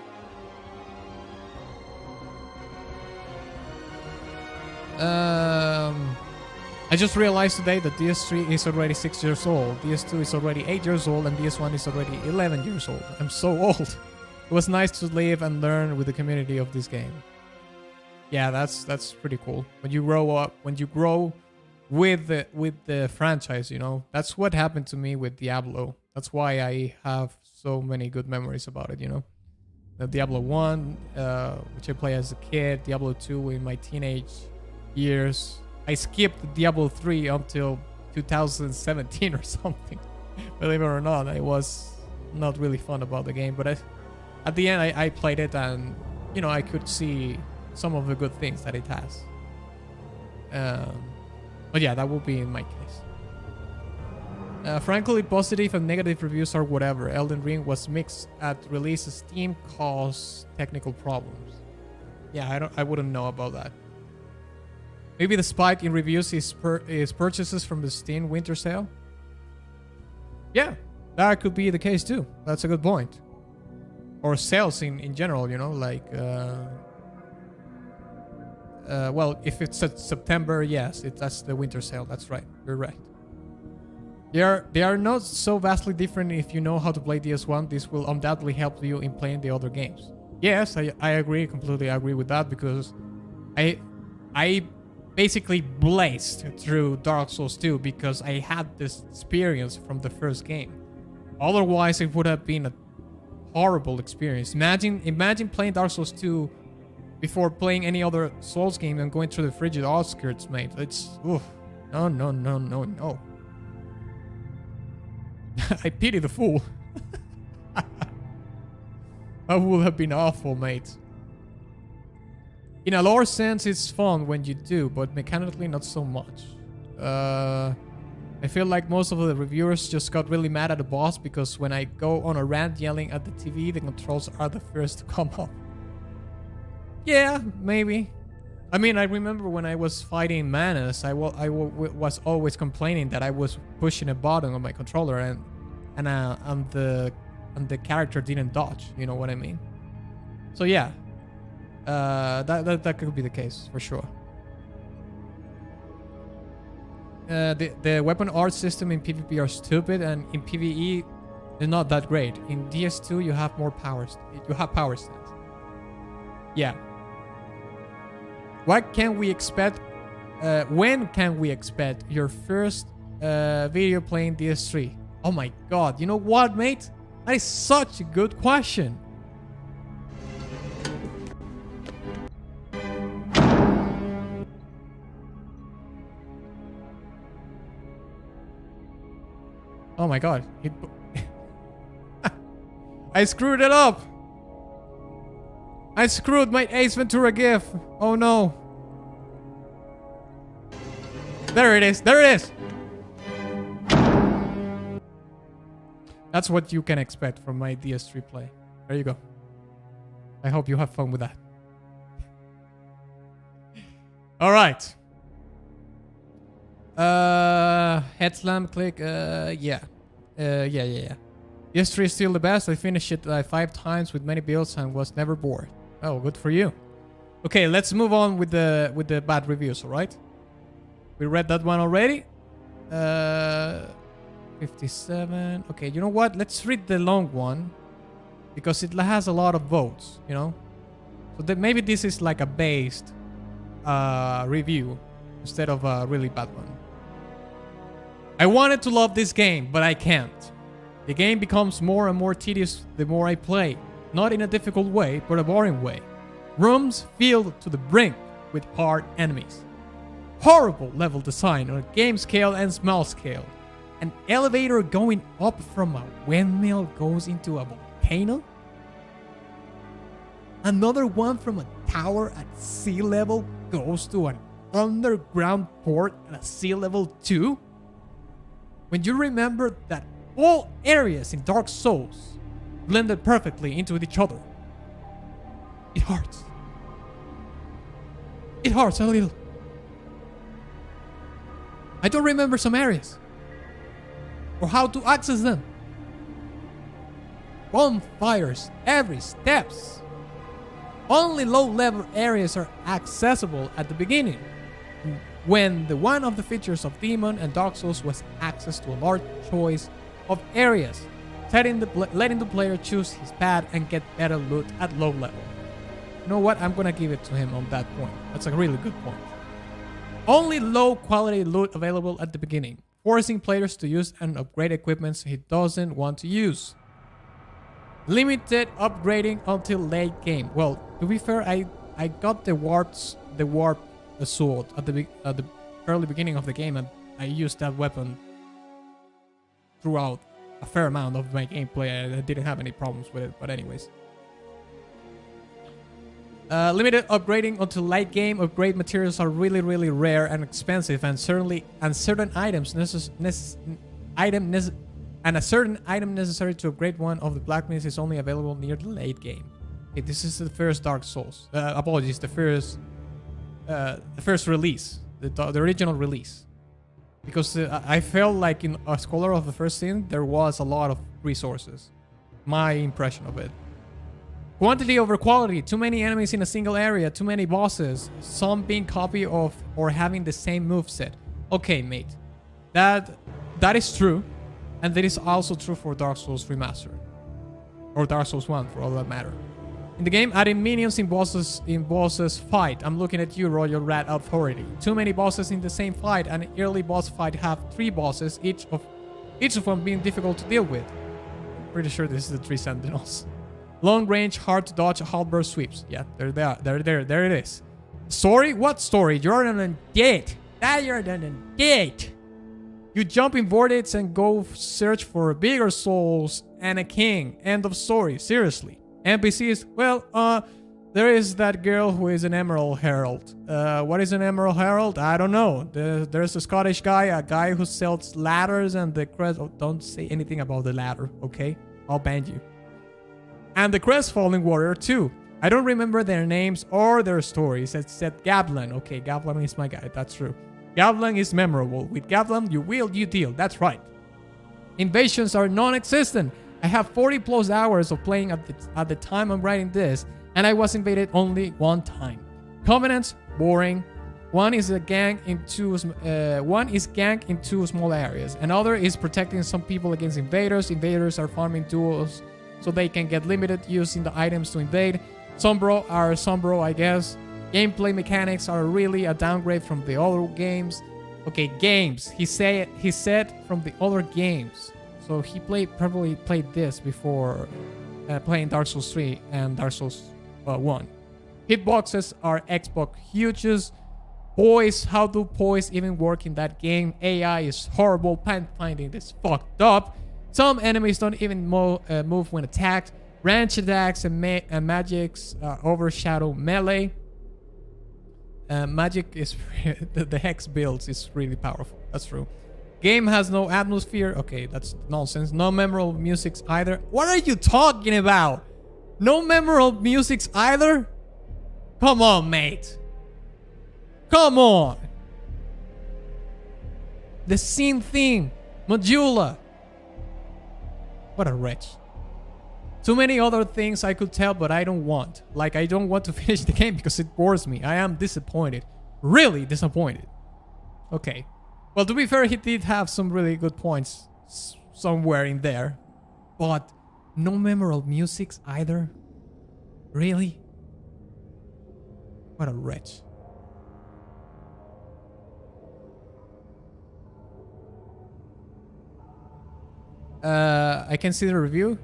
I just realized today that DS3 is already 6 years old, DS2 is already 8 years old, and DS1 is already 11 years old. I'm so old. It was nice to live and learn with the community of this game. Yeah, that's pretty cool. When you grow up, when you grow with the franchise, you know, that's what happened to me with Diablo. That's why I have so many good memories about it, you know. The Diablo 1, which I played as a kid, Diablo 2 in my teenage years. I skipped Diablo 3 until 2017 or something. Believe it or not, it was not really fun about the game. But at the end, I played it, and you know, I could see some of the good things that it has. But yeah, that would be in my case. Frankly, positive and negative reviews are whatever. Elden Ring was mixed at release. Steam caused technical problems. Yeah, I wouldn't know about that. Maybe the spike in reviews is purchases from the Steam winter sale. Yeah, that could be the case too. That's a good point. Or sales in general, you know, like well, if it's September, yes, that's the winter sale. That's right. You're right. They are not so vastly different. If you know how to play DS1, this will undoubtedly help you in playing the other games. Yes, I agree, completely agree with that, because I basically blazed through Dark Souls 2 because I had this experience from the first game. Otherwise, it would have been a horrible experience. Imagine playing Dark Souls 2 before playing any other Souls game and going through the frigid outskirts, mate. It's oof. No. I pity the fool. That would have been awful, mate. In a lore sense, it's fun when you do, but mechanically not so much. I feel like most of the reviewers just got really mad at the boss because when I go on a rant yelling at the TV, the controls are the first to come up. Yeah, maybe. I mean, I remember when I was fighting Manus, I was always complaining that I was pushing a button on my controller and the character didn't dodge. You know what I mean? So yeah, that could be the case for sure. The weapon art system in PvP are stupid, and in PvE they're not that great. In DS2 you have more powers. You have power stats. Yeah. What can we expect? When can we expect your first video playing DS3? Oh my god! You know what, mate? That is such a good question. Oh my god. I screwed it up. I screwed my Ace Ventura gif. Oh no. There it is. There it is. That's what you can expect from my DS3 play. There you go. I hope you have fun with that. All right. Head slam click. Yeah. Yeah. History is still the best. I finished it 5 times with many builds and was never bored. Oh, good for you. Okay, let's move on with the bad reviews, alright? We read that one already. 57. Okay, you know what? Let's read the long one. Because it has a lot of votes, you know? So that maybe this is like a based review instead of a really bad one. I wanted to love this game, but I can't. The game becomes more and more tedious the more I play. Not in a difficult way, but a boring way. Rooms filled to the brink with hard enemies. Horrible level design on a game scale and small scale. An elevator going up from a windmill goes into a volcano. Another one from a tower at sea level goes to an underground port at a sea level 2. When you remember that all areas in Dark Souls blended perfectly into each other, it hurts. It hurts a little. I don't remember some areas or how to access them. Bonfires every steps. Only low-level areas are accessible at the beginning, when the one of the features of Demon and Dark Souls was access to a large choice of areas, letting the player choose his path and get better loot at low level. You know what? I'm gonna give it to him on that point. That's a really good point. Only low-quality loot available at the beginning, forcing players to use and upgrade equipment he doesn't want to use. Limited upgrading until late game. Well, to be fair, I got the warp sword at the early beginning of the game, and I used that weapon throughout a fair amount of my gameplay. I didn't have any problems with it, but anyways. Limited upgrading until late game. Upgrade materials are really, really rare and expensive, and certain items a certain item necessary to upgrade one of the blacksmiths is only available near the late game. Okay, this is the first Dark Souls. Apologies, the first release, the original release. Because I felt like in a Scholar of the First Sin, there was a lot of resources. My impression of it. Quantity over quality. Too many enemies in a single area. Too many bosses. Some being copy of or having the same moveset. Okay, mate. That is true. And that is also true for Dark Souls Remastered. Or Dark Souls 1, for all that matter. In the game, adding minions in bosses fight. I'm looking at you, Royal Rat Authority. Too many bosses in the same fight. An early boss fight have 3 bosses, each of them being difficult to deal with. I'm pretty sure this is the 3 Sentinels. Long range, hard to dodge, halberd sweeps. Yeah, there it is. Story? What story? You're on a date. You're on a date. You jump in vortex and go search for bigger souls and a king. End of story. Seriously. NPCs? Well, there is that girl who is an Emerald Herald. What is an Emerald Herald? I don't know. There's a Scottish guy, a guy who sells ladders and the crest. Oh, don't say anything about the ladder, okay? I'll ban you. And the Crestfallen Warrior too. I don't remember their names or their stories except Gablan. Okay, Gablan is my guy. That's true. Gablan is memorable. With Gablan, you will, you deal. That's right. Invasions are non-existent. I have 40 plus hours of playing at the time I'm writing this, and I was invaded only one time. Covenants, boring. One is ganked in two small areas. Another is protecting some people against invaders. Invaders are farming duels so they can get limited using the items to invade. Sombro are Sombro, I guess. Gameplay mechanics are really a downgrade from the other games. Okay, games. He said from the other games. So he probably played this before playing Dark Souls 3 and Dark Souls 1. Hitboxes are Xbox huges. Poise, how do poise even work in that game? AI is horrible. Pathfinding is fucked up. Some enemies don't even move when attacked. Range attacks and magics overshadow melee. Magic is the hex builds is really powerful. That's true. Game has no atmosphere. Okay, that's nonsense. No memorable musics either. What are you talking about? No memorable musics either? Come on, mate. Come on. The scene theme. Modula. What a wretch. Too many other things I could tell, but I don't want. Like, I don't want to finish the game because it bores me. I am disappointed. Really disappointed. Okay. Well, to be fair, he did have some really good points somewhere in there. But no memorable musics either. Really? What a wretch. I can see the review.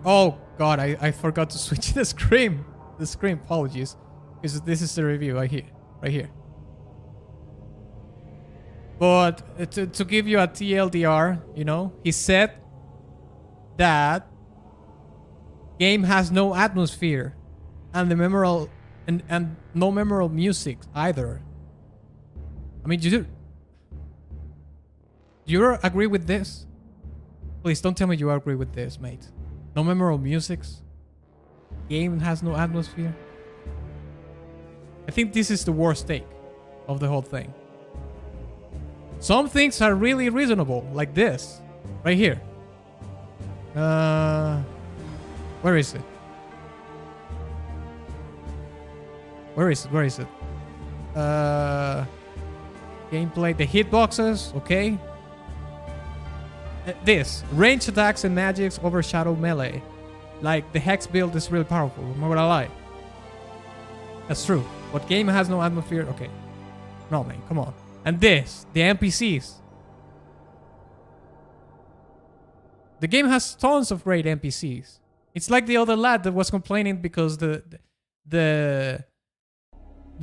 Oh god, I forgot to switch the screen. The screen, apologies. Because this is the review right here. But to give you a TLDR, you know, he said that game has no atmosphere and the memorable and no memorable music either. I mean, do you agree with this? Please don't tell me you agree with this, mate. No memorable musics. Game has no atmosphere. I think this is the worst take of the whole thing. Some things are really reasonable, like this, right here. Where is it? Where is it? Gameplay, the hitboxes, okay. This, range attacks and magics overshadow melee. Like, the hex build is really powerful, I'm not gonna lie. That's true. But game has no atmosphere, okay. No, man, come on. And this, the NPCs. The game has tons of great NPCs. It's like the other lad that was complaining because the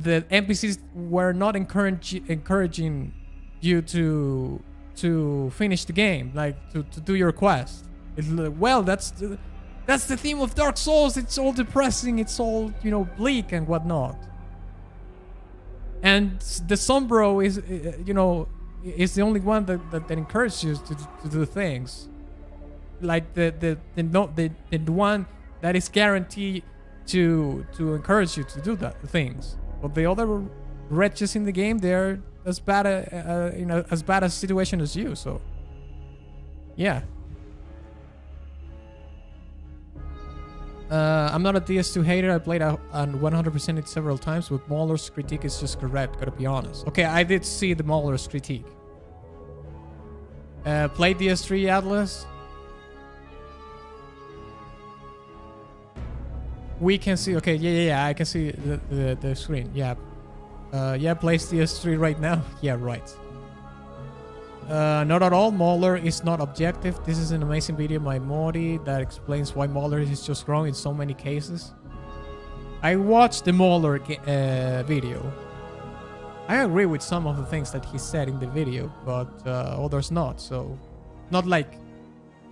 NPCs were not encouraging you to finish the game, like to do your quest. Well, that's the theme of Dark Souls. It's all depressing. It's all, you know, bleak and whatnot. And the Sombro is, you know, is the only one that encourages you to do things. Like the one that is guaranteed to encourage you to do that things. But the other wretches in the game, they're as bad as bad a situation as you. So yeah. I'm not a DS2 hater. I played on 100% it several times, but Mauler's critique is just correct, gotta be honest. Okay, I did see the Mauler's critique. Play DS3 Atlas. We can see, okay, yeah, I can see the screen, yeah. Yeah, plays DS3 right now. Yeah, right. Not at all. Mauler is not objective. This is an amazing video by Modi that explains why Mauler is just wrong in so many cases. I watched the Mauler video. I agree with some of the things that he said in the video, but others not. So, not like...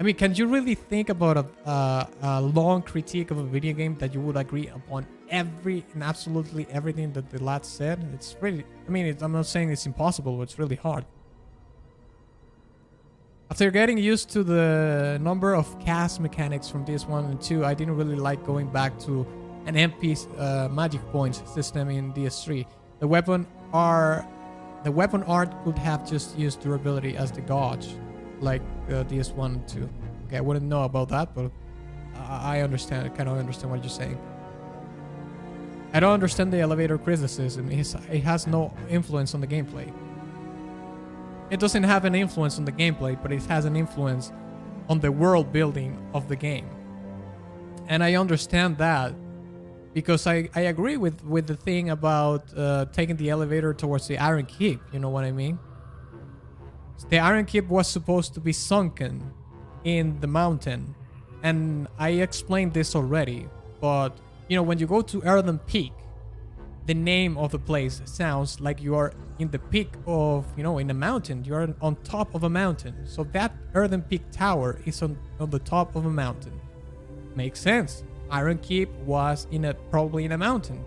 I mean, can you really think about a long critique of a video game that you would agree upon every and absolutely everything that the lad said? It's really... I mean, I'm not saying it's impossible, but it's really hard. After getting used to the number of cast mechanics from DS1 and 2, I didn't really like going back to an MP magic points system in DS3. The weapon art could have just used durability as the gauge, like DS1 and 2. Okay, I wouldn't know about that, but I understand. I kind of understand what you're saying. I don't understand the elevator criticism. It has no influence on the gameplay. It doesn't have an influence on the gameplay, but it has an influence on the world building of the game. And I understand that because I agree with the thing about taking the elevator towards the Iron Keep. You know what I mean? The Iron Keep was supposed to be sunken in the mountain. And I explained this already. But, you know, when you go to Earthen Peak, the name of the place sounds like you are in the peak of, you know, in a mountain. You are on top of a mountain. So that Earthen Peak Tower is on the top of a mountain. Makes sense. Iron Keep was probably in a mountain.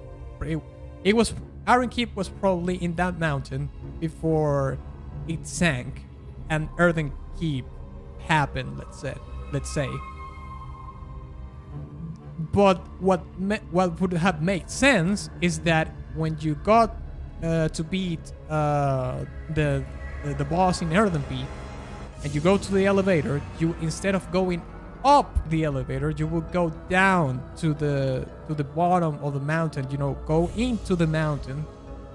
Iron Keep was probably in that mountain before it sank and Earthen Keep happened, let's say. But what would have made sense is that when you got to beat the boss in Earthen Peak, and you go to the elevator, you instead of going up the elevator, you will go down to the bottom of the mountain. You know, go into the mountain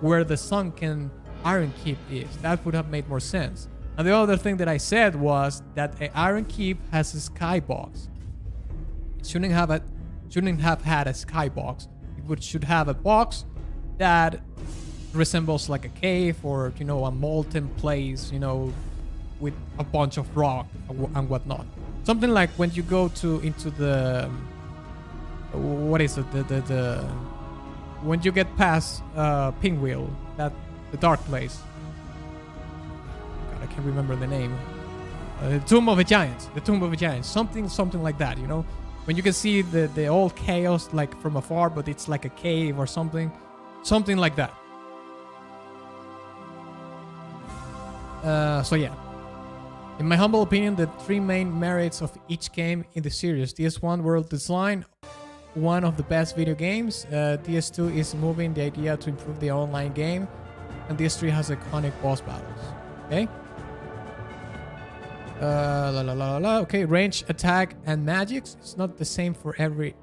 where the sunken Iron Keep is. That would have made more sense. And the other thing that I said was that an Iron Keep has a skybox. It shouldn't have had a skybox. It should have a box that resembles like a cave or, you know, a molten place, you know, with a bunch of rock and whatnot. Something like when you go into the what is it, the when you get past Pinwheel, that the dark place. God, I can't remember the name. The Tomb of the Giants. The Tomb of the Giants. Something like that, you know? When you can see the old chaos like from afar, but it's like a cave or something. Something like that. So yeah. In my humble opinion, the three main merits of each game in the series: DS1 world design, one of the best video games. DS2 is moving the idea to improve the online game, and DS3 has iconic boss battles. Okay. Okay, range, attack, and magics. It's not the same for every.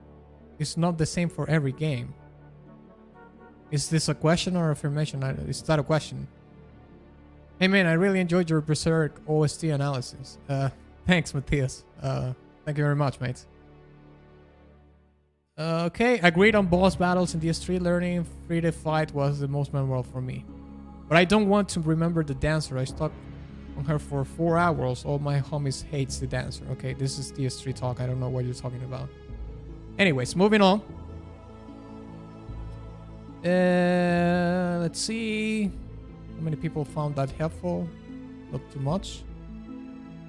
It's not the same for every game. Is this a question or affirmation? It's not a question. Hey man, I really enjoyed your Berserk OST analysis. Thanks, Matthias. Thank you very much, mate. Okay, agreed on boss battles in DS3. Learning free to fight was the most memorable for me. But I don't want to remember the dancer. I stuck on her for 4 hours. All my homies hates the dancer. Okay, this is DS3 talk. I don't know what you're talking about. Anyways, moving on. Let's see. How many people found that helpful? Not too much.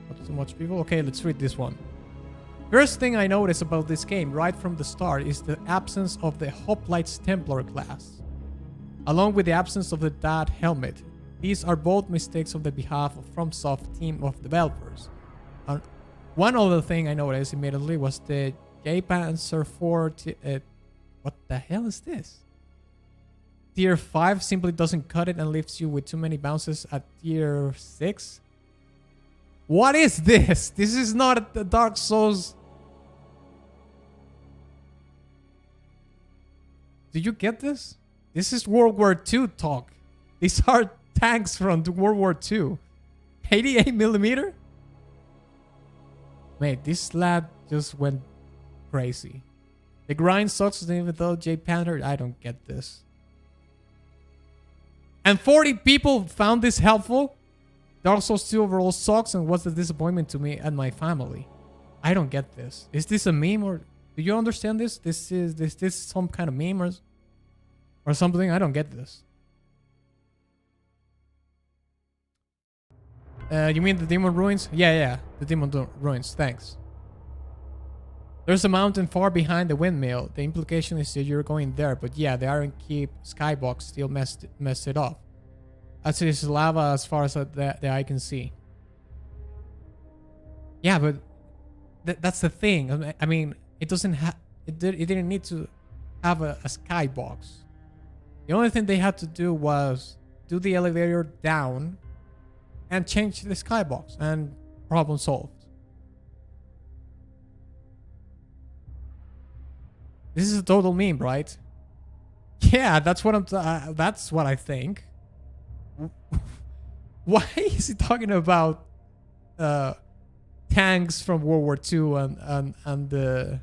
Not too much people. Okay, let's read this one. First thing I noticed about this game right from the start is the absence of the Hoplites Templar class, along with the absence of the Dad helmet. These are both mistakes on the behalf of FromSoft team of developers. One other thing I noticed immediately was the J-Panzer 4... what the hell is this? Tier 5 simply doesn't cut it and leaves you with too many bounces at Tier 6. What is this? This is not the Dark Souls. Do you get this? This is World War II talk. These are tanks from World War II. 88mm? Mate, this lad just went crazy. The grind sucks even though J-Panther. I don't get this. And 40 people found this helpful. Dark Souls 2 overall sucks and was a disappointment to me and my family. I don't get this. Is this a meme or do you understand this? This is some kind of meme or something? I don't get this. You mean the Demon Ruins? Yeah, the Demon Ruins. Thanks. There's a mountain far behind the windmill. The implication is that you're going there, but yeah, the Iron Keep skybox still messed it up. As it is lava as far as the eye can see. Yeah, but that's the thing. I mean, it doesn't have. It didn't need to have a skybox. The only thing they had to do was do the elevator down and change the skybox, and problem solved. This is a total meme, right? Yeah, that's what that's what I think. Why is he talking about tanks from World War II and the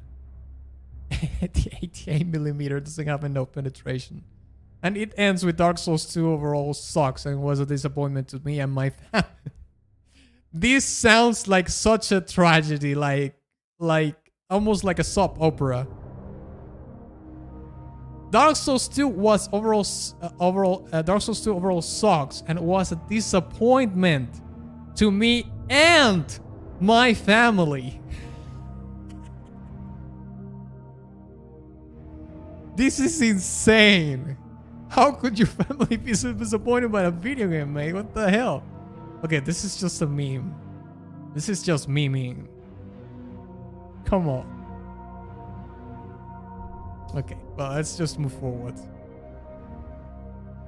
88mm doesn't have enough penetration? And it ends with Dark Souls 2 overall sucks and was a disappointment to me and my family. This sounds like such a tragedy, like almost like a soap opera. Dark Souls 2 was Dark Souls 2 overall sucks and was a disappointment to me and my family. This is insane. How could your family be so disappointed by a video game, mate? What the hell? Okay, this is just a meme. This is just memeing. Come on. Okay, well, let's just move forward.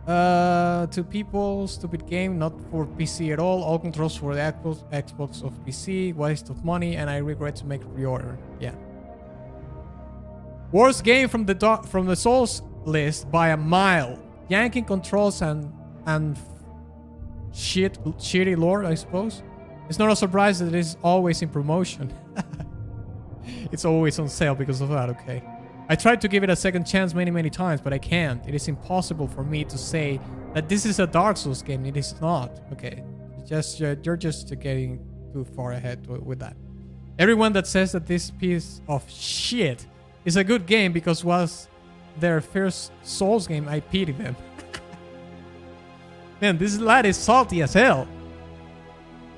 Two people, stupid game, not for PC at all controls for the Xbox of PC, waste of money, and I regret to make pre-order. Yeah. Worst game from the Souls list by a mile. Yanking controls and shitty lore, I suppose. It's not a surprise that it is always in promotion. It's always on sale because of that, okay. I tried to give it a second chance many times, but I can't. It is impossible for me to say that this is a Dark Souls game. It is not, okay. You're just getting too far ahead with that. Everyone that says that this piece of shit is a good game because was their first Souls game, I pity them. Man, this lad is salty as hell.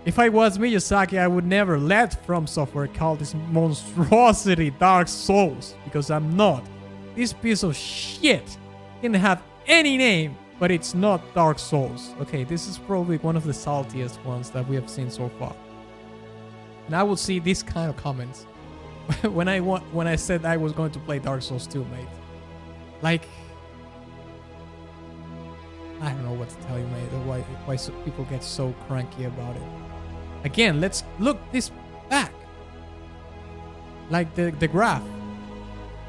If I was Miyazaki, I would never let From Software call this monstrosity Dark Souls, because I'm not. This piece of shit can have any name, but it's not Dark Souls. Okay, this is probably one of the saltiest ones that we have seen so far. And I will see these kind of comments when I said I was going to play Dark Souls 2, mate. Like, I don't know what to tell you, mate. Why people get so cranky about it. Again, let's look this back. Like the graph.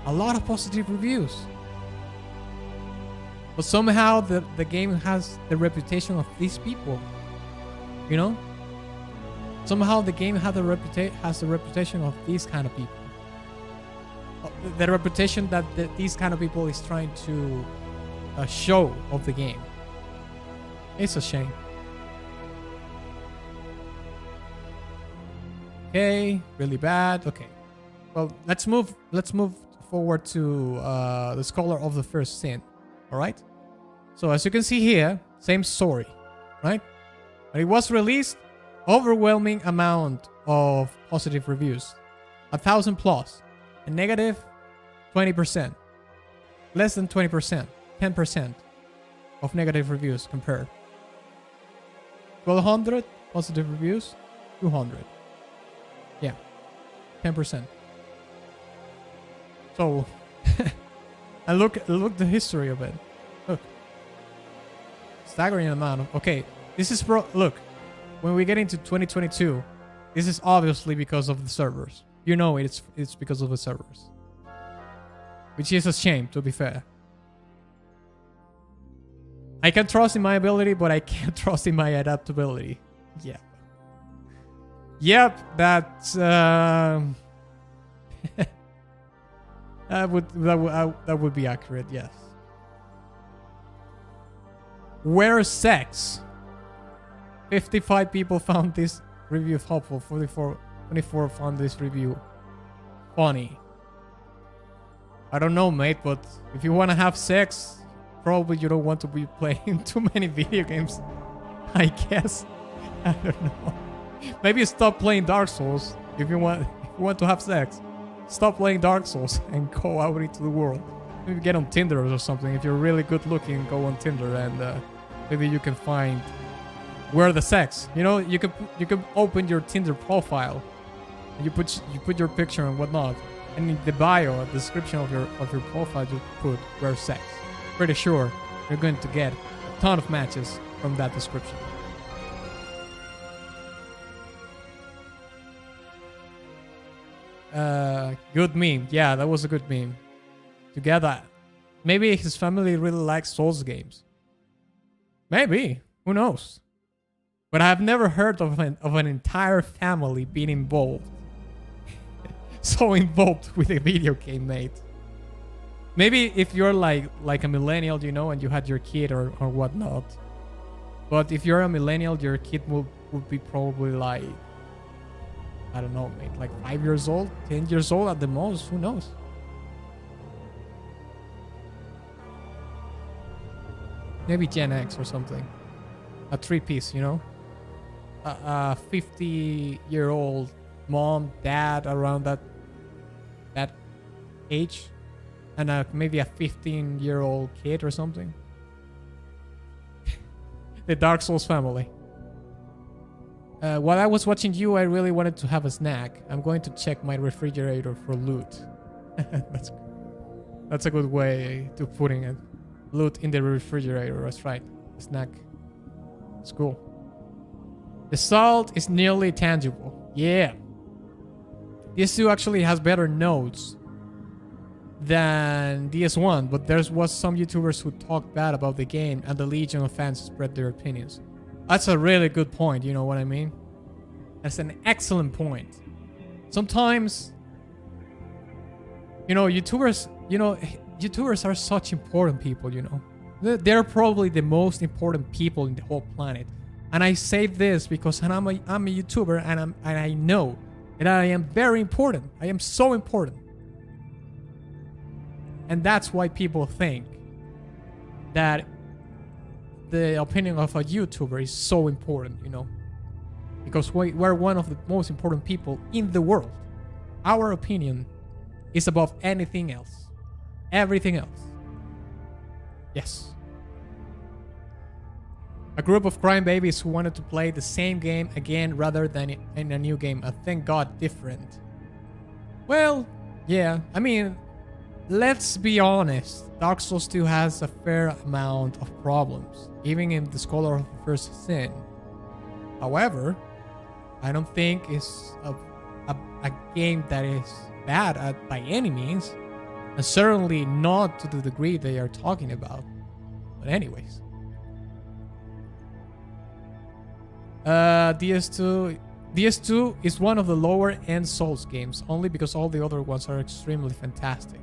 A lot of positive reviews. But somehow the game has the reputation of these people. You know? Somehow the game has the reputation of these kind of people. The reputation that these kind of people is trying to show of the game. It's a shame. Okay, really bad. Okay, well, let's move forward to the Scholar of the First Sin. All right. So as you can see here, same story, right? When it was released, overwhelming amount of positive reviews, 1,000 plus, and negative 20%, less than 20%, 10% of negative reviews compared. 1,200 positive reviews, 200. Yeah, 10%. So, and look the history of it. Look, staggering amount of. Okay, this is look. When we get into 2022, this is obviously because of the servers. You know it's because of the servers, which is a shame, to be fair. I can trust in my ability, but I can't trust in my adaptability. Yeah. Yep, that would be accurate. Yes. Where sex? 55 people found this review helpful. 24 found this review funny. I don't know, mate, but if you want to have sex, probably you don't want to be playing too many video games. I guess. I don't know. Maybe stop playing Dark Souls if you want to have sex. Stop playing Dark Souls and go out into the world. Maybe get on Tinder or something. If you're really good looking, go on Tinder and maybe you can find where the sex. You know, you can open your Tinder profile. And you put your picture and whatnot, and in the bio, description of your profile, you put where sex. Pretty sure you're going to get a ton of matches from that description. Good meme. Yeah, that was a good meme. Together. Maybe his family really likes Souls games. Maybe. Who knows? But I've never heard of an entire family being involved. So involved with a video game, mate. Maybe if you're like a millennial, you know, and you had your kid or whatnot. But if you're a millennial, your kid will be probably like, I don't know, mate, like 5 years old, 10 years old at the most. Who knows? Maybe Gen X or something. A 3-piece, you know? A 50-year-old mom, dad around that age. And maybe a 15-year-old kid or something. The Dark Souls family. While I was watching you, I really wanted to have a snack. I'm going to check my refrigerator for loot. That's a good way to putting it. Loot in the refrigerator. That's right. Snack. It's cool. The salt is nearly tangible. Yeah. DS2 actually has better nodes than DS1, but there was some YouTubers who talked bad about the game and the legion of fans spread their opinions. That's a really good point, you know what I mean? That's an excellent point. Sometimes, YouTubers are such important people, They're probably the most important people in the whole planet. And I say this because I'm a YouTuber and I know that I am very important. I am so important. And that's why people think that the opinion of a YouTuber is so important, Because we're one of the most important people in the world. Our opinion is above anything else. Everything else. Yes. A group of crime babies who wanted to play the same game again rather than in a new game. Thank God different. Well, yeah. I mean, let's be honest. Dark Souls 2 has a fair amount of problems, even in the Scholar of the First Sin. However, I don't think it's a game that is bad by any means. And certainly not to the degree they are talking about. But anyways. DS2 is one of the lower end Souls games, only because all the other ones are extremely fantastic.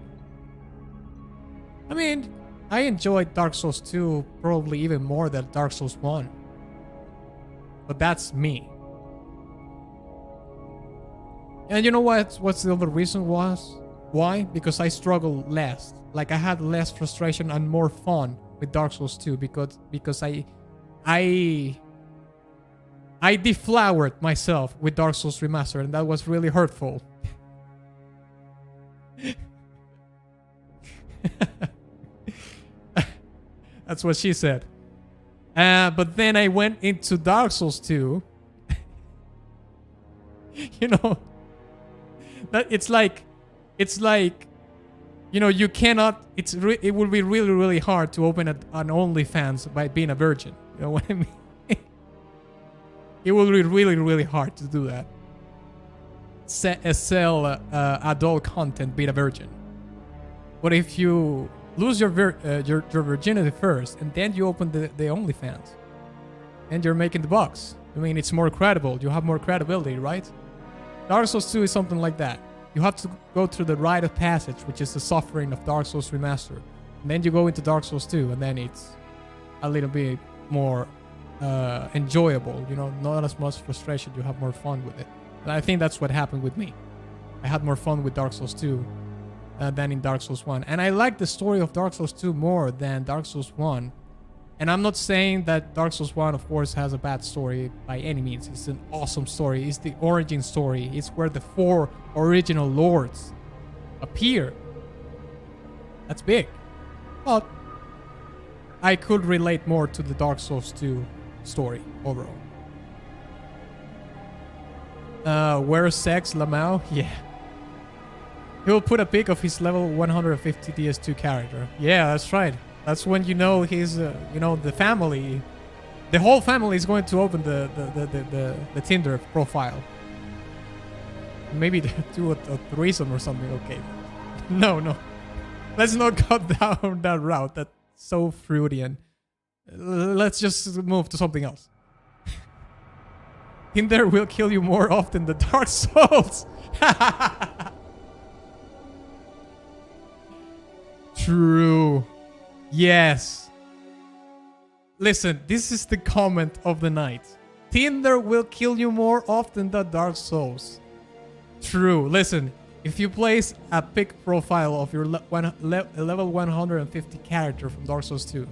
I mean, I enjoyed Dark Souls 2 probably even more than Dark Souls 1. But that's me. And you know what's the other reason was? Why? Because I struggled less. Like I had less frustration and more fun with Dark Souls 2 because I deflowered myself with Dark Souls Remastered, and that was really hurtful. That's what she said. But then I went into Dark Souls 2. That it's like, you cannot. It would be really, really hard to open an OnlyFans by being a virgin. You know what I mean? It will be really, really hard to do that. Sell adult content, be a virgin. But if you lose your virginity first, and then you open the OnlyFans, and you're making the bucks. I mean, it's more credible. You have more credibility, right? Dark Souls 2 is something like that. You have to go through the rite of passage, which is the suffering of Dark Souls Remastered. And then you go into Dark Souls 2, and then it's a little bit more enjoyable, not as much frustration. You have more fun with it. And I think that's what happened with me. I had more fun with Dark Souls 2 than in Dark Souls 1. And I like the story of Dark Souls 2 more than Dark Souls 1. And I'm not saying that Dark Souls 1, of course, has a bad story by any means. It's an awesome story. It's the origin story. It's where the 4 original lords appear. That's big. But I could relate more to the Dark Souls 2 story overall. Where's Sex Lamau? Yeah. He'll put a pic of his level 150 DS2 character. Yeah, that's right. That's when he's, the family, the whole family is going to open the Tinder profile. Maybe do a threesome or something. Okay. No. Let's not go down that route. That's so Freudian. Let's just move to something else. Tinder will kill you more often than Dark Souls. True. Yes. Listen, this is the comment of the night. Tinder will kill you more often than Dark Souls. True. Listen, if you place a pic profile of your level 150 character from Dark Souls 2,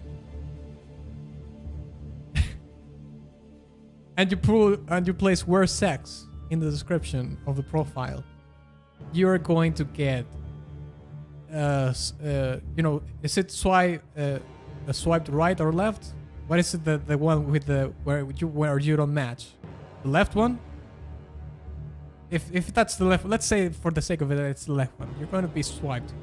and you place "where sex" in the description of the profile, you're going to get is it swiped right or left? What is it, the one with the where you don't match? The left one? If that's the left, let's say for the sake of it, it's the left one. You're going to be swiped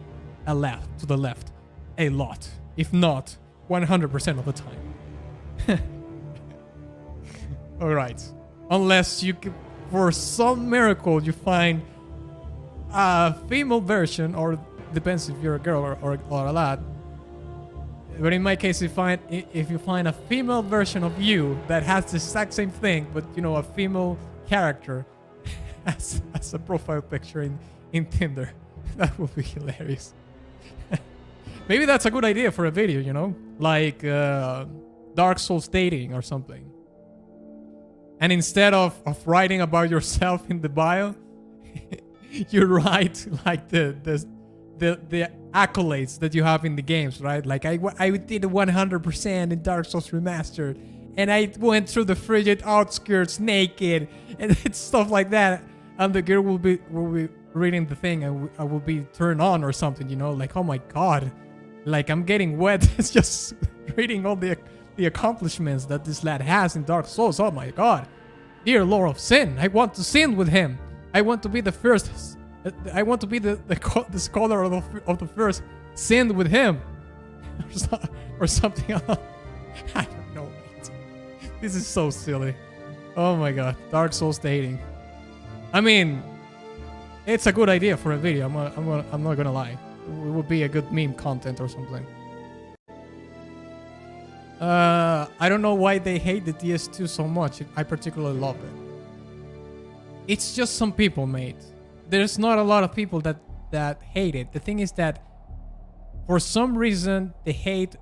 to the left a lot. if not 100% of the time. All right, unless you can, for some miracle you find a female version, or depends if you're a girl or a lad. But in my case, if you find a female version of you that has the exact same thing, but you know, a female character as a profile picture in Tinder, that would be hilarious. Maybe that's a good idea for a video, you know, like Dark Souls dating or something. And instead of writing about yourself in the bio, you write like the accolades that you have in the games, right? Like I did 100% in Dark Souls Remastered, and I went through the frigid outskirts naked, and it's stuff like that. And the girl will be reading the thing, and I will be turned on or something, you know, like, oh my god, like I'm getting wet. It's just reading all the accomplishments that this lad has in Dark Souls. Oh my god, dear Lord of Sin, I want to sin with him. I want to be the first. I want to be the scholar of the first sin with him, or something. I don't know. This is so silly. Oh my god, Dark Souls dating. I mean, it's a good idea for a video. I'm not gonna lie. It would be a good meme content or something. I don't know why they hate the DS2 so much. I particularly love it. It's just some people, mate. There's not a lot of people that hate it. The thing is that for some reason the hate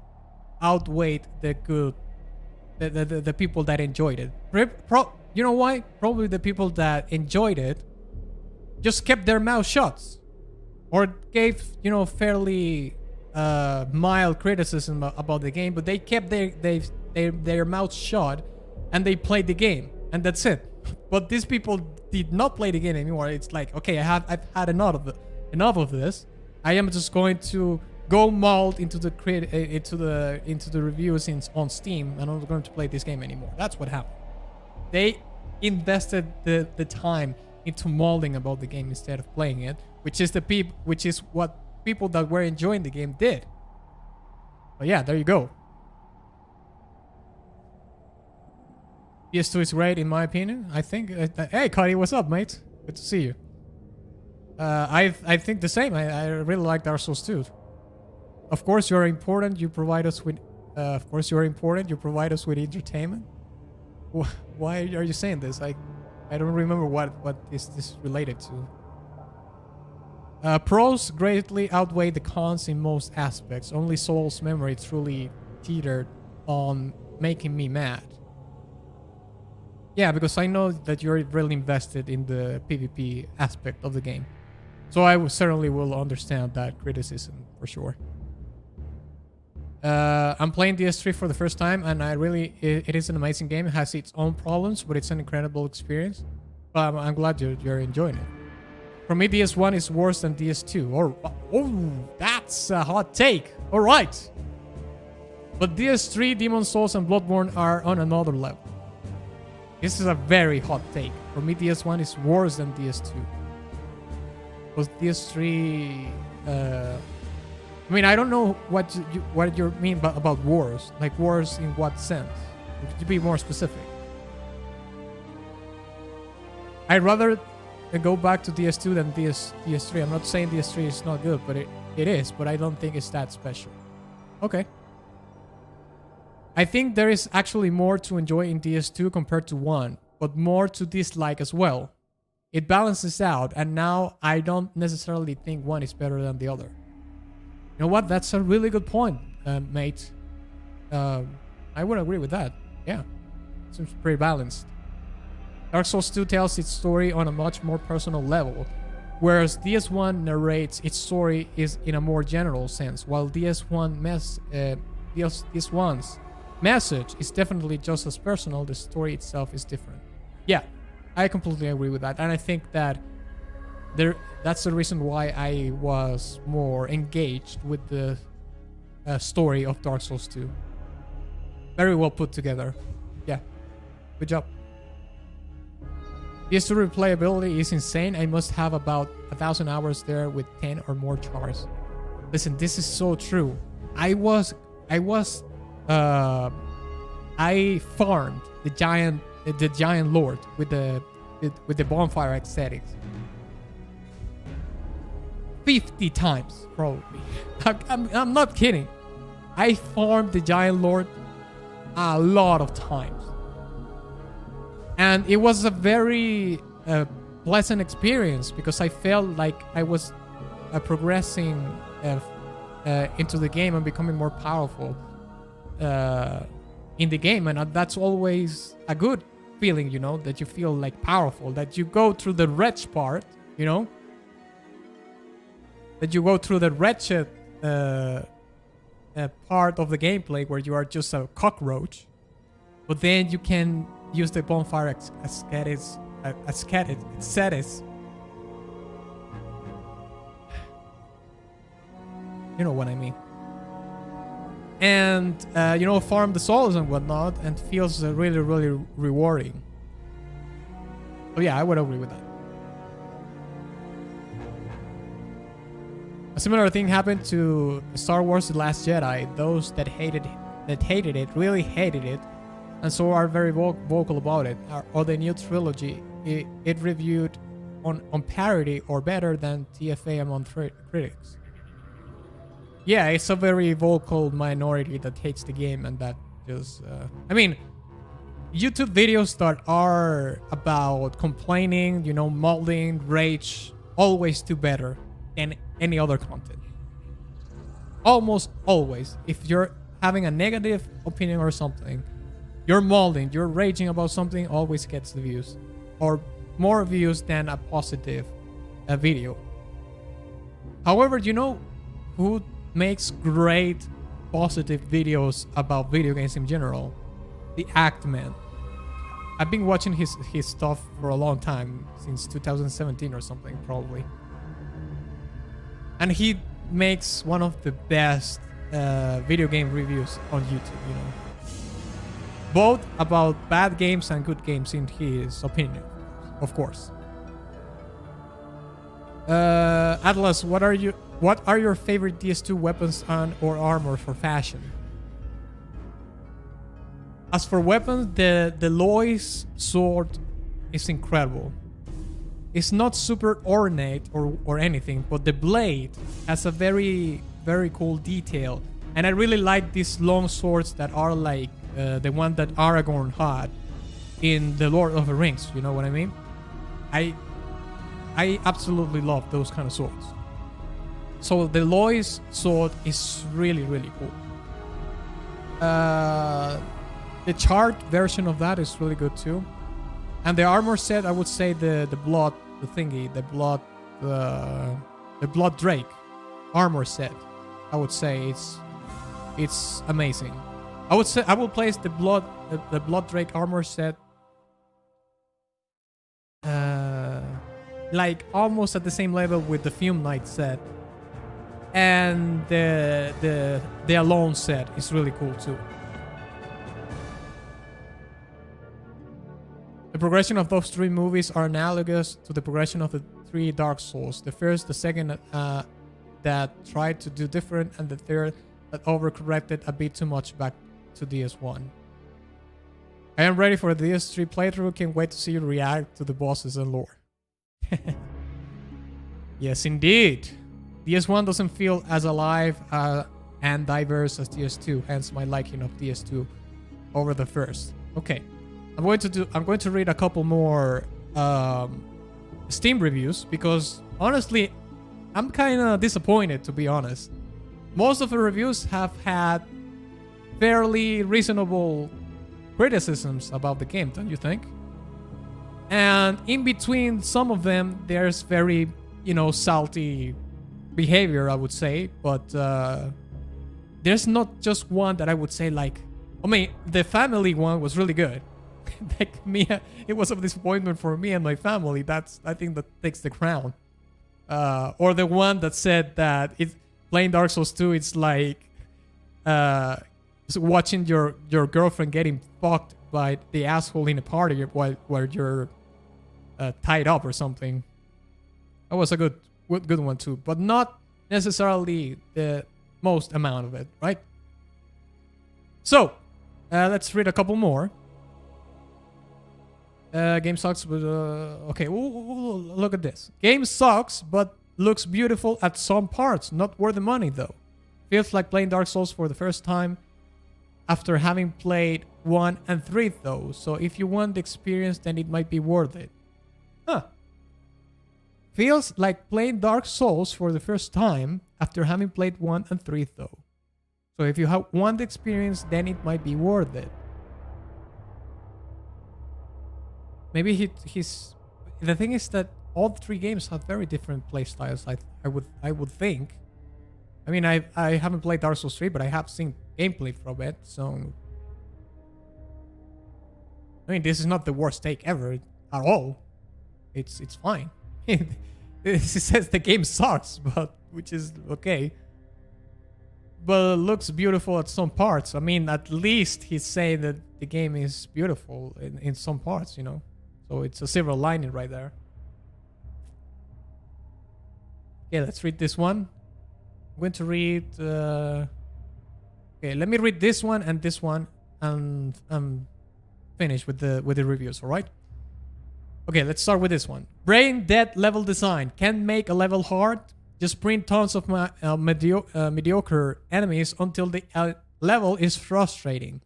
outweighed the good, the people that enjoyed it. You know why? Probably the people that enjoyed it just kept their mouth shut, or gave, you know, fairly mild criticism about the game, but they kept their mouths shut and they played the game, and that's it. But these people did not play the game anymore. It's like, okay, I've had enough of this. I am just going to go mauled into the reviews on Steam, and I'm not going to play this game anymore. That's what happened. They invested the time into mauling about the game instead of playing it, which is what people that were enjoying the game did. But yeah, there you go. PS2 is great in my opinion. I think. Hey, Cuddy, what's up, mate? Good to see you. I think the same. I really like Dark Souls 2. Of course, you're important. You provide us with. Of course, you're important. You provide us with entertainment. Why are you saying this? I don't remember what is this related to. Pros greatly outweigh the cons in most aspects. Only Soul's memory truly teetered on making me mad. Yeah, because I know that you're really invested in the PvP aspect of the game. So I certainly will understand that criticism for sure. I'm playing DS3 for the first time, and it is an amazing game. It has its own problems, but it's an incredible experience. But I'm glad you're enjoying it. For me, DS1 is worse than DS2. Oh, that's a hot take. All right. But DS3, Demon Souls, and Bloodborne are on another level. This is a very hot take. For me, DS1 is worse than DS2. Because DS3... I mean, I don't know what you mean about wars. Like, wars in what sense? Could you be more specific? I'd rather go back to DS2 than DS3. I'm not saying DS3 is not good, but it is. But I don't think it's that special. Okay. I think there is actually more to enjoy in DS2 compared to 1, but more to dislike as well. It balances out, and now I don't necessarily think 1 is better than the other. You know what? That's a really good point, mate. I would agree with that. Yeah. Seems pretty balanced. Dark Souls 2 tells its story on a much more personal level, whereas DS1 narrates its story is in a more general sense, while DS1's message is definitely just as personal. The story itself is different. Yeah, I completely agree with that, and I think that that's the reason why I was more engaged with the story of Dark Souls 2. Very well put together. Yeah, good job. PS2 replayability is insane. I must have about 1,000 hours there with 10 or more chars. Listen, this is so true. I was I farmed the giant lord with the bonfire aesthetics 50 times probably. I'm not kidding. I farmed the giant lord a lot of times, and it was a very pleasant experience because I felt like I was progressing into the game and becoming more powerful in the game, and that's always a good feeling, you know, that you feel like powerful, that you go through the wretched part, you know, that you go through the wretched part of the gameplay where you are just a cockroach, but then you can use the bonfire aesthetics. You know what I mean. And, you know, farm the souls and whatnot, and feels really, really rewarding. So yeah, I would agree with that. A similar thing happened to Star Wars The Last Jedi. Those that hated it, really hated it, and so are very vocal about it. Or the new trilogy, it reviewed on parity or better than TFA among critics. Yeah, it's a very vocal minority that hates the game, and that just... I mean, YouTube videos that are about complaining, you know, molding, rage, always do better than any other content. Almost always. If you're having a negative opinion or something, you're molding, you're raging about something, always gets the views. Or more views than a positive video. However, you know who makes great positive videos about video games in general? The Act Man. I've been watching his stuff for a long time, since 2017 or something, probably. And he makes one of the best video game reviews on YouTube, you know. Both about bad games and good games in his opinion, of course. Atlas, what are your favorite DS2 weapons or armor for fashion? As for weapons, the Lois sword is incredible. It's not super ornate or anything, but the blade has a very, very cool detail. And I really like these long swords that are like the one that Aragorn had in The Lord of the Rings. You know what I mean? I absolutely love those kind of swords. So the Lois sword is really, really cool. The chart version of that is really good too. And the armor set, I would say the blood drake armor set, I would say it's amazing. I will place the blood drake armor set like almost at the same level with the Fume Knight set. And the Alone set is really cool too. The progression of those three movies are analogous to the progression of the three Dark Souls. The first, the second that tried to do different, and the third that overcorrected a bit too much back to DS1. I am ready for the DS3 playthrough. Can't wait to see you react to the bosses and lore. Yes, indeed. DS1 doesn't feel as alive and diverse as DS2, hence my liking of DS2 over the first. Okay. I'm going to read a couple more Steam reviews because honestly, I'm kind of disappointed, to be honest. Most of the reviews have had fairly reasonable criticisms about the game, don't you think? And in between some of them, there's very, you know, salty behavior, I would say. But there's not just one that I would say like, I mean, the family one was really good. Like me, it was a disappointment for me and my family. I think that takes the crown. Or the one that said that playing Dark Souls 2, it's like watching your girlfriend getting fucked by the asshole in a party while you're tied up or something. That was a good one too, but not necessarily the most amount of it, right? So, let's read a couple more. Game sucks, but okay. Ooh, look at this. Game sucks, but looks beautiful at some parts. Not worth the money though. Feels like playing Dark Souls for the first time after having played 1 and 3 though. So if you want the experience, then it might be worth it. Huh. Feels like playing Dark Souls for the first time after having played 1 and 3 though. So if you want the experience, then it might be worth it. Maybe he's... The thing is that all 3 games have very different play styles. I would think. I mean, I haven't played Dark Souls 3, but I have seen gameplay from it. So, I mean, this is not the worst take ever at all. It's fine. It says the game sucks, but which is okay. But it looks beautiful at some parts. I mean, at least he's saying that the game is beautiful in some parts, you know. So it's a silver lining right there. Okay, let's read this one. I'm going to read... okay, let me read this one and finish with the reviews, alright? Okay, let's start with this one. Brain dead level design. Can make a level hard. Just print tons of mediocre enemies until the level is frustrating.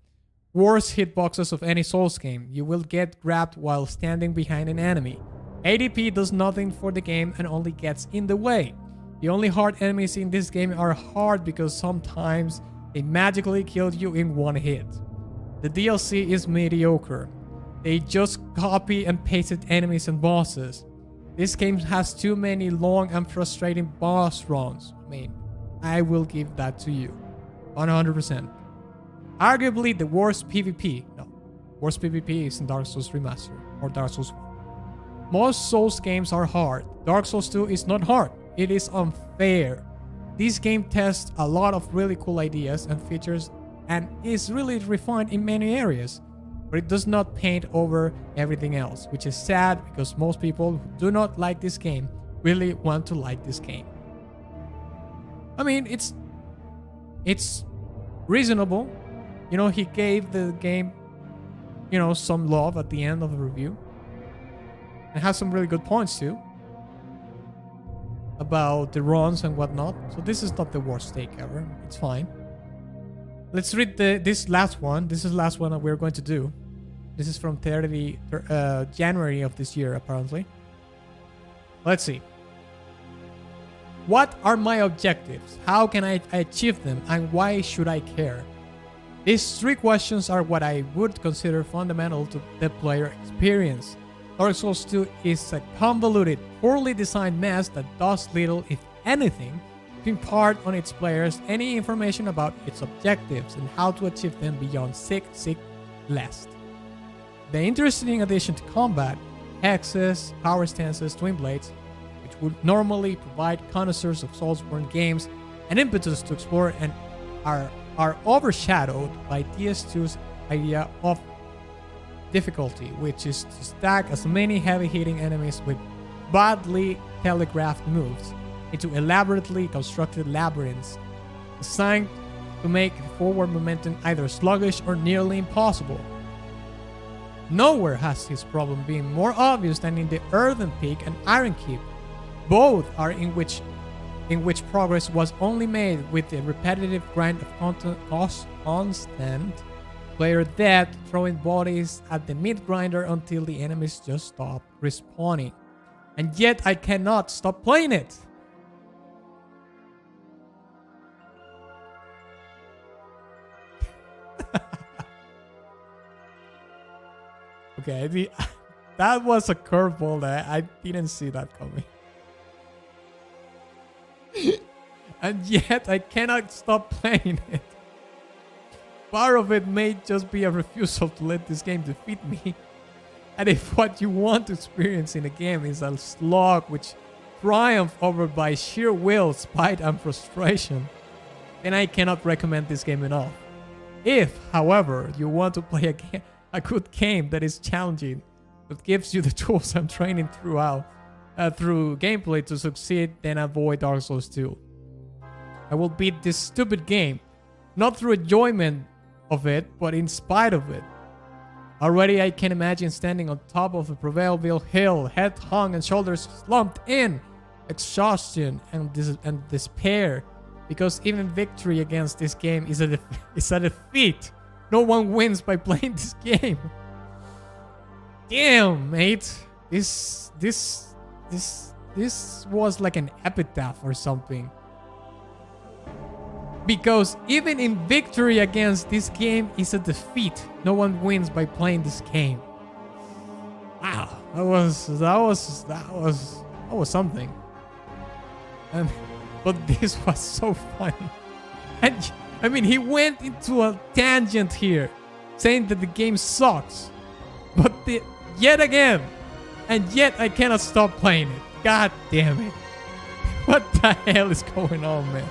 Worst hitboxes of any Souls game. You will get grabbed while standing behind an enemy. ADP does nothing for the game and only gets in the way. The only hard enemies in this game are hard because sometimes they magically kill you in one hit. The DLC is mediocre. They just copy and pasted enemies and bosses. This game has too many long and frustrating boss runs. I mean, I will give that to you. 100%. Arguably the worst PvP. No, worst PvP is in Dark Souls Remastered or Dark Souls 1. Most Souls games are hard. Dark Souls 2 is not hard. It is unfair. This game tests a lot of really cool ideas and features and is really refined in many areas. But it does not paint over everything else, which is sad because most people who do not like this game really want to like this game. I mean, it's reasonable. You know, he gave the game, you know, some love at the end of the review. It has some really good points too about the runs and whatnot. So this is not the worst take ever. It's fine. Let's read this last one. This is the last one that we're going to do. This is from January of this year, apparently. Let's see. What are my objectives? How can I achieve them? And why should I care? These 3 questions are what I would consider fundamental to the player experience. Dark Souls 2 is a convoluted, poorly designed mess that does little, if anything, to impart on its players any information about its objectives and how to achieve them beyond sick list. The interesting addition to combat, hexes, power stances, twin blades, which would normally provide connoisseurs of Soulsborne games an impetus to explore and are overshadowed by DS2's idea of difficulty, which is to stack as many heavy-hitting enemies with badly telegraphed moves into elaborately constructed labyrinths designed to make forward momentum either sluggish or nearly impossible. Nowhere has this problem been more obvious than in the Earthen Peak and Iron Keep. Both are in which progress was only made with the repetitive grind of constant player death, throwing bodies at the meat grinder until the enemies just stop respawning. And yet I cannot stop playing it. Okay, that was a curveball that I didn't see that coming. And yet I cannot stop playing it. Part of it may just be a refusal to let this game defeat me. And if what you want to experience in a game is a slog which triumphs over by sheer will, spite, and frustration, then I cannot recommend this game enough. If, however, you want to play a good game that is challenging, that gives you the tools and training through gameplay to succeed, then avoid Dark Souls 2. I will beat this stupid game. Not through enjoyment of it, but in spite of it. Already I can imagine standing on top of the Prevailville hill, head hung and shoulders slumped in exhaustion and despair. Because even victory against this game is a defeat. No one wins by playing this game. Damn, mate. This was like an epitaph or something. Because even in victory against this game is a defeat. No one wins by playing this game. Wow, that was something. But this was so funny. And I mean, he went into a tangent here, saying that the game sucks. But yet again, and yet I cannot stop playing it. God damn it. What the hell is going on, man?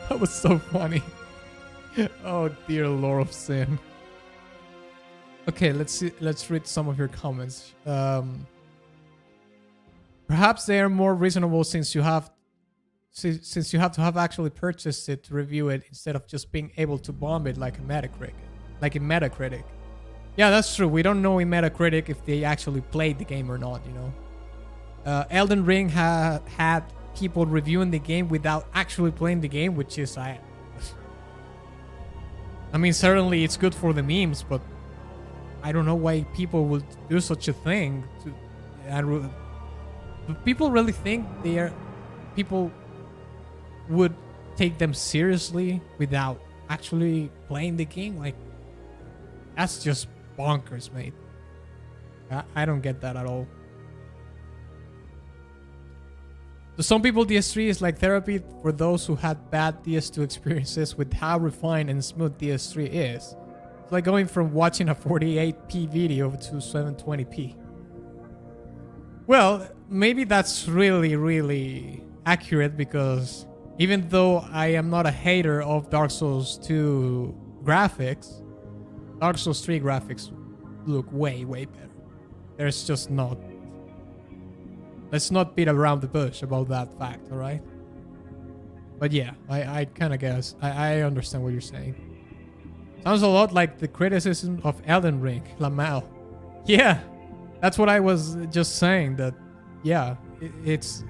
That was so funny. Oh dear Lord of Sin. Okay, let's read some of your comments. Perhaps they are more reasonable since you have to have actually purchased it to review it instead of just being able to bomb it like a Metacritic. Like in Metacritic. Yeah, that's true. We don't know in Metacritic if they actually played the game or not, you know. Elden Ring had people reviewing the game without actually playing the game, which is I mean, certainly it's good for the memes, but I don't know why people would do such a thing. Do people really think people would take them seriously without actually playing the game? Like, that's just bonkers, mate. I don't get that at all. To some people, DS3 is like therapy for those who had bad DS2 experiences with how refined and smooth DS3 is. It's like going from watching a 48p video to 720p. Well, maybe that's really, really accurate because even though I am not a hater of Dark Souls 2 graphics, Dark Souls 3 graphics look way, way better. There's just not... Let's not beat around the bush about that fact, alright? But yeah, I kind of guess. I understand what you're saying. Sounds a lot like the criticism of Elden Ring, Lamau. Yeah, that's what I was just saying. That, yeah, it's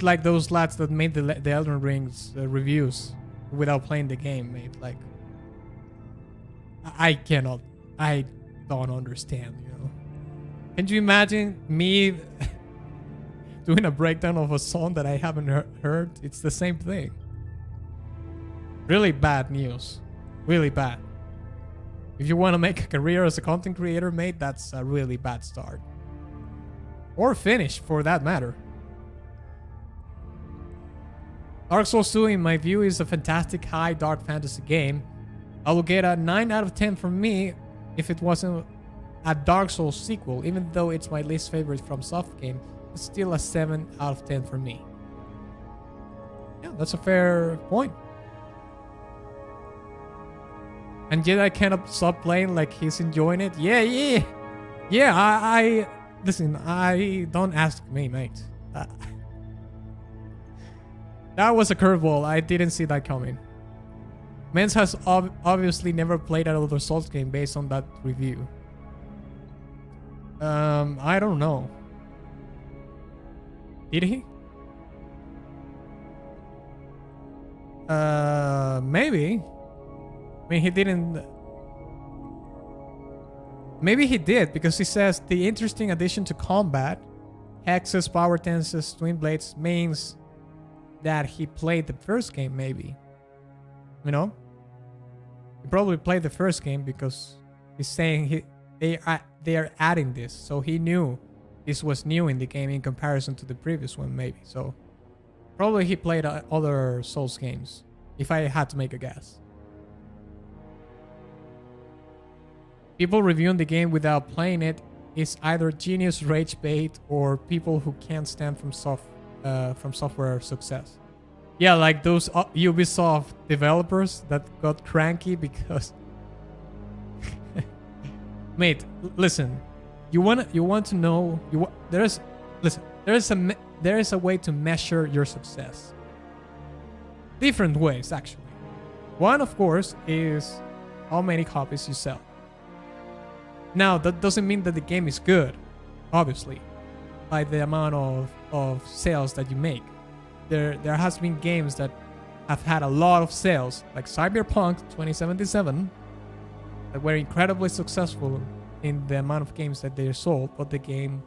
like those lads that made the Elden Ring's reviews without playing the game, mate. Like, I don't understand, you know. Can you imagine me doing a breakdown of a song that I haven't heard? It's the same thing. Really bad news. Really bad. If you want to make a career as a content creator, mate, that's a really bad start. Or finish, for that matter. Dark Souls 2, in my view, is a fantastic high dark fantasy game. I will get a 9 out of 10 from me if it wasn't a Dark Souls sequel. Even though it's my least favorite FromSoft game, it's still a 7 out of 10 for me. Yeah, that's a fair point. And yet I cannot stop playing like he's enjoying it. Yeah. I listen, don't ask me, mate. That was a curveball. I didn't see that coming. Mens has obviously never played another Souls game based on that review. I don't know. Did he? Maybe. I mean, he didn't... Maybe he did, because he says the interesting addition to combat, hexes, power tenses, twin blades, means that he played the first game, maybe. You know? He probably played the first game because he's saying they are adding this, so he knew this was new in the game in comparison to the previous one, maybe. So probably he played other Souls games, if I had to make a guess. People reviewing the game without playing it is either genius rage bait or people who can't stand from software success. Yeah, like those Ubisoft developers that got cranky because... Mate, listen. You want to know... There's there is a way to measure your success. Different ways, actually. One, of course, is how many copies you sell. Now, that doesn't mean that the game is good, obviously, by the amount of sales that you make. There has been games that have had a lot of sales, like Cyberpunk 2077, that were incredibly successful in the amount of games that they sold, but the game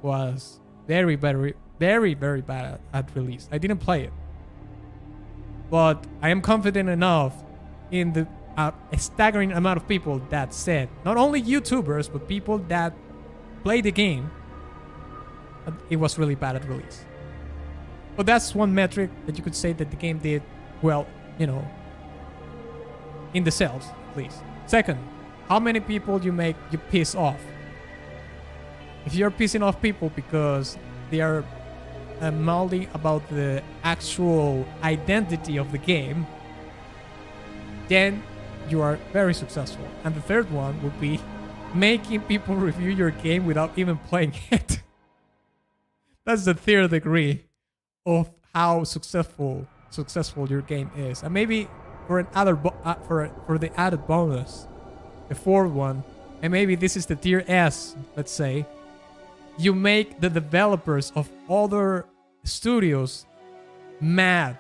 was very, very, very, very bad at release. I didn't play it, but I am confident enough in the a staggering amount of people that said, not only YouTubers, but people that play the game, it was really bad at release. But that's one metric that you could say that the game did well, you know, in the sales, at least. Second, how many people you piss off. If you're pissing off people because they are mouthing about the actual identity of the game, then you are very successful. And the third one would be making people review your game without even playing it. That's the third degree of how successful your game is. And maybe for an other for the added bonus, the fourth one, and maybe this is the tier S, let's say, you make the developers of other studios mad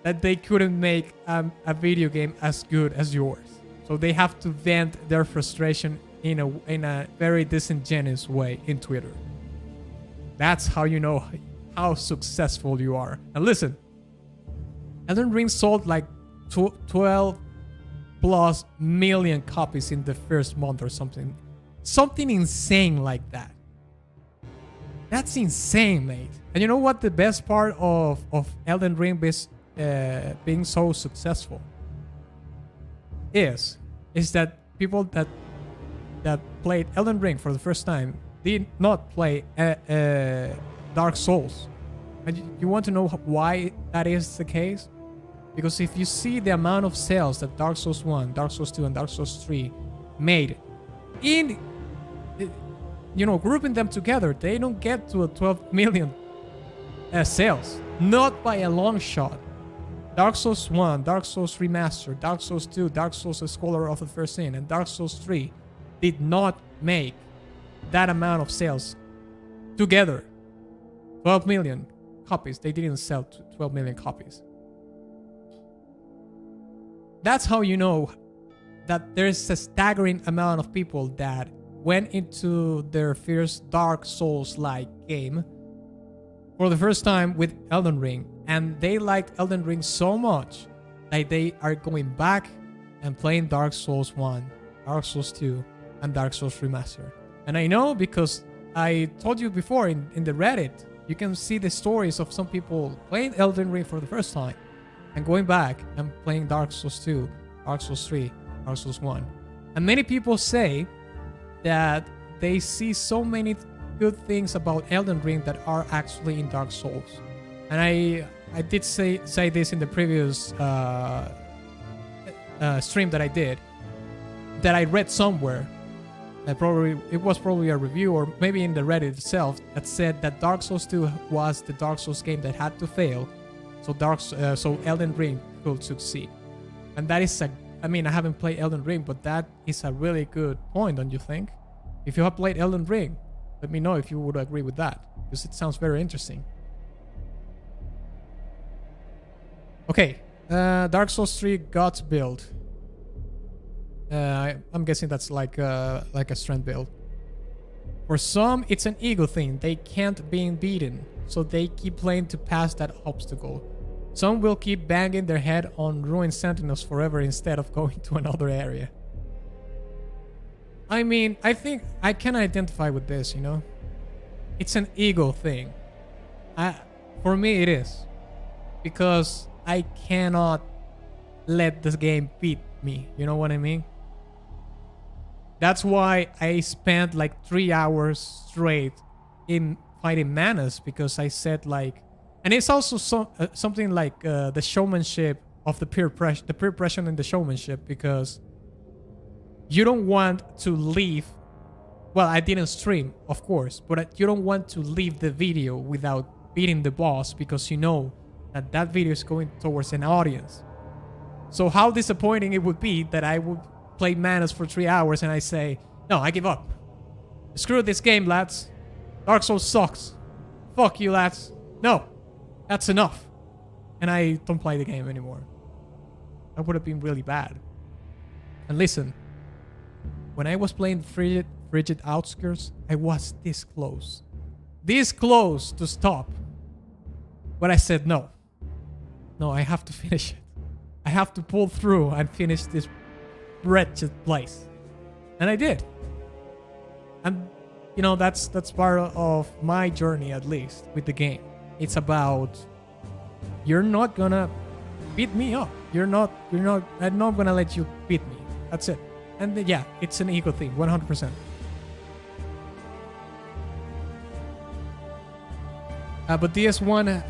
that they couldn't make a video game as good as yours. So they have to vent their frustration in a very disingenuous way in Twitter. That's how you know how successful you are. And listen, Elden Ring sold like 12 plus million copies in the first month or something. Something insane like that. That's insane, mate. And you know what the best part of Elden Ring being so successful is that people that played Elden Ring for the first time did not play Dark Souls. And you want to know why that is the case? Because if you see the amount of sales that Dark Souls 1, Dark Souls 2, and Dark Souls 3 made in, you know, grouping them together, they don't get to a 12 million sales. Not by a long shot. Dark Souls 1, Dark Souls Remastered, Dark Souls 2, Dark Souls A Scholar of the First Sin, and Dark Souls 3 did not make that amount of sales together. 12 million copies. They didn't sell 12 million copies. That's how you know that there's a staggering amount of people that went into their first Dark Souls-like game for the first time with Elden Ring, and they liked Elden Ring so much that they are going back and playing Dark Souls 1, Dark Souls 2, and Dark Souls Remastered. And I know because I told you before in the Reddit, you can see the stories of some people playing Elden Ring for the first time and going back and playing Dark Souls 2, Dark Souls 3, Dark Souls 1. And many people say that they see so many good things about Elden Ring that are actually in Dark Souls. And I did say this in the previous stream that I did, that I read somewhere. It was probably a review or maybe in the Reddit itself that said that Dark Souls 2 was the Dark Souls game that had to fail, so Elden Ring could succeed. And that is I haven't played Elden Ring, but that is a really good point, don't you think? If you have played Elden Ring, let me know if you would agree with that, because it sounds very interesting. Okay, Dark Souls 3 God's build. I'm guessing that's like a strength build. For some, it's an ego thing. They can't be beaten, so they keep playing to pass that obstacle. Some will keep banging their head on ruined sentinels forever instead of going to another area. I mean, I think I can identify with this, you know? It's an ego thing. For me, it is. Because I cannot let this game beat me, you know what I mean? That's why I spent like 3 hours straight in fighting Manus, because I said like, and it's also something like the showmanship of the peer pressure and the showmanship, because you don't want to leave. Well, I didn't stream, of course, but you don't want to leave the video without beating the boss because you know that that video is going towards an audience. So how disappointing it would be that I would play Manus for 3 hours and I say, no, I give up. Screw this game, lads. Dark Souls sucks. Fuck you, lads. No, that's enough. And I don't play the game anymore. That would have been really bad. And listen, when I was playing Frigid Outskirts, I was this close. This close to stop. But I said no. No, I have to finish it. I have to pull through and finish this wretched place. And I did. And, you know, that's part of my journey, at least, with the game. It's about, you're not gonna beat me up. I'm not gonna let you beat me. That's it. And yeah, it's an ego thing, 100%. But DS1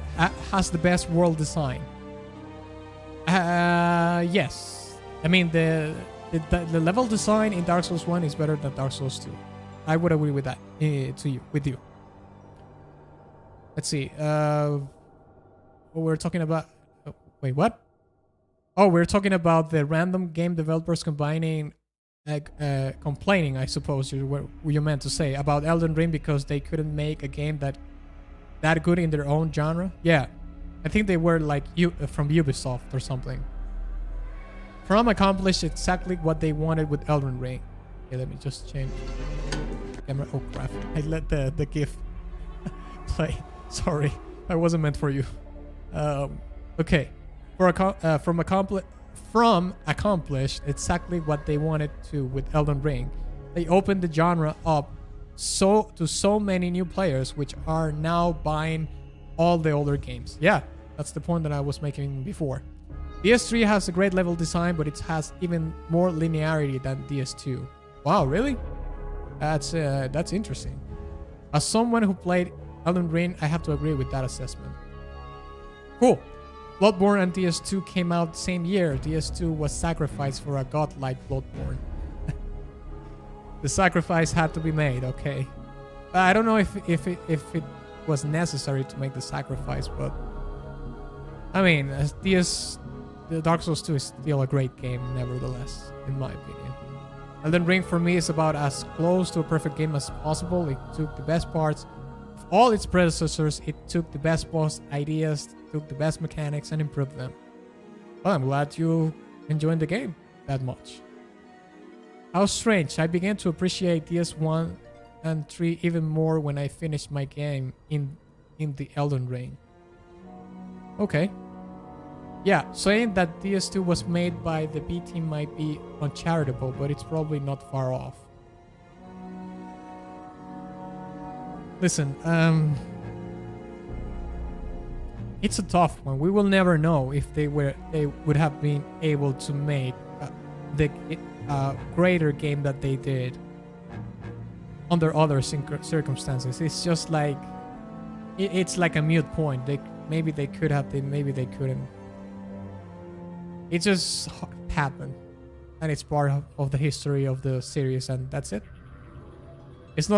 has the best world design. Yes. I mean, the level design in Dark Souls 1 is better than Dark Souls 2. I would agree with that. With you. Let's see. We're talking about. Oh, wait, what? Oh, we're talking about the random game developers complaining, I suppose what you meant to say about Elden Ring because they couldn't make a game that good in their own genre. Yeah, I think they were like from Ubisoft or something. From accomplished exactly what they wanted with Elden Ring. Okay, let me just change camera. Oh crap! I let the GIF play. Sorry, that wasn't meant for you. Okay, from accomplished exactly what they wanted to with Elden Ring. They opened the genre up to so many new players, which are now buying all the older games. Yeah, that's the point that I was making before. DS3 has a great level design, but it has even more linearity than DS2. Wow, really? That's interesting. As someone who played Elden Ring, I have to agree with that assessment. Cool. Bloodborne and DS2 came out the same year. DS2 was sacrificed for a godlike Bloodborne. The sacrifice had to be made, okay. I don't know if it was necessary to make the sacrifice, but I mean, the Dark Souls 2 is still a great game, nevertheless, in my opinion. Elden Ring for me is about as close to a perfect game as possible. It took the best parts of all its predecessors. It took the best boss ideas, took the best mechanics, and improved them. Well, I'm glad you enjoyed the game that much. How strange. I began to appreciate DS1 and 3 even more when I finished my game in the Elden Ring. Okay. Yeah, saying that DS2 was made by the B team might be uncharitable, but it's probably not far off. Listen, it's a tough one. We will never know if they would have been able to make the greater game that they did under other circumstances. It's just like it's like a mute point. Maybe they could have, maybe they couldn't. It just happened, and it's part of the history of the series, and that's it. It's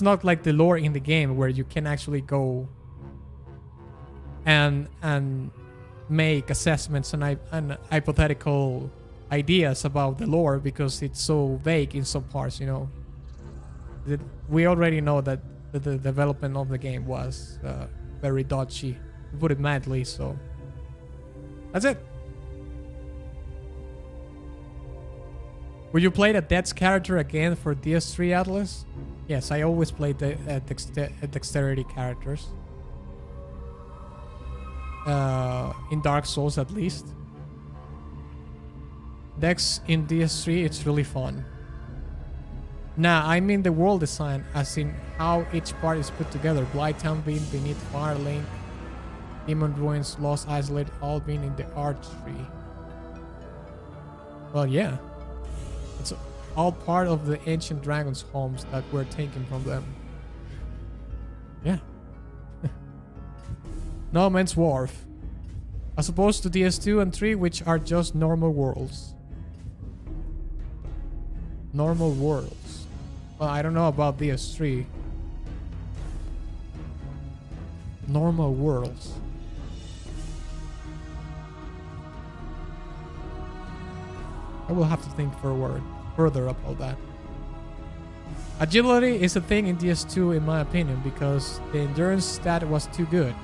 not like the lore in the game where you can actually go and make assessments and hypothetical ideas about the lore because it's so vague in some parts, you know. We already know that the development of the game was very dodgy, to put it mildly, so that's it. Would you play the Dead's character again for DS3 Atlas? Yes, I always played the dexterity characters. In Dark Souls at least. Dex in DS3, it's really fun. Nah, I mean the world design, as in how each part is put together. Blighttown being beneath Firelink, Demon Ruins, Lost Isolate, all being in the Archtree. Well, yeah. It's all part of the ancient dragons' homes that were taken from them. Yeah. No Man's Wharf. As opposed to DS2 and 3, which are just normal worlds. Normal worlds. Well, I don't know about DS3. Normal worlds. I will have to think further about that. Agility is a thing in DS2 in my opinion because the endurance stat was too good.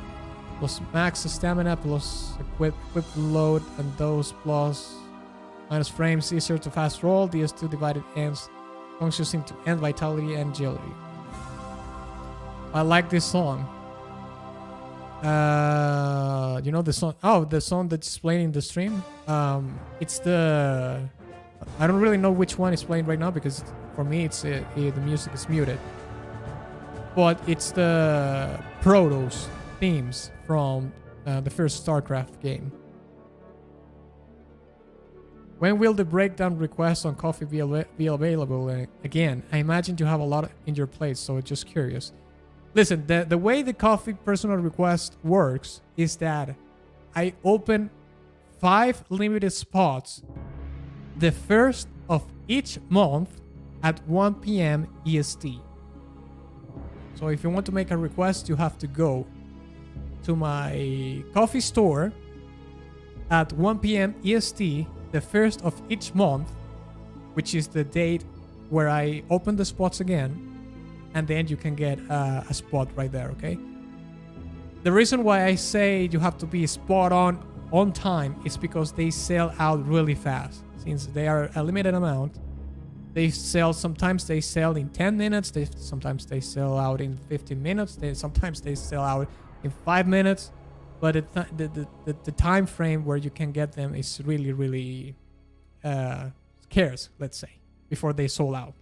Plus max stamina plus equip load and those plus minus frames easier to fast roll. DS2 divided ends functions into end vitality and agility. I like this song. You know the song? Oh, the song that's playing in the stream. It's the. I don't really know which one is playing right now because for me it's the music is muted. But it's the Protoss themes from the first StarCraft game. When will the breakdown request on coffee be available again? I imagine you have a lot in your plate, so just curious. Listen, the way the coffee personal request works is that I open 5 limited spots the first of each month at 1 p.m. EST. So if you want to make a request, you have to go to my coffee store at 1 p.m. EST the first of each month, which is the date where I open the spots again, and then you can get a spot right there, okay? The reason why I say you have to be spot on time is because they sell out really fast. Since they are a limited amount, they sell, sometimes they sell in 10 minutes, sometimes they sell out in 15 minutes, sometimes they sell out in 5 minutes, but the time frame where you can get them is really scarce, let's say, before they sold out.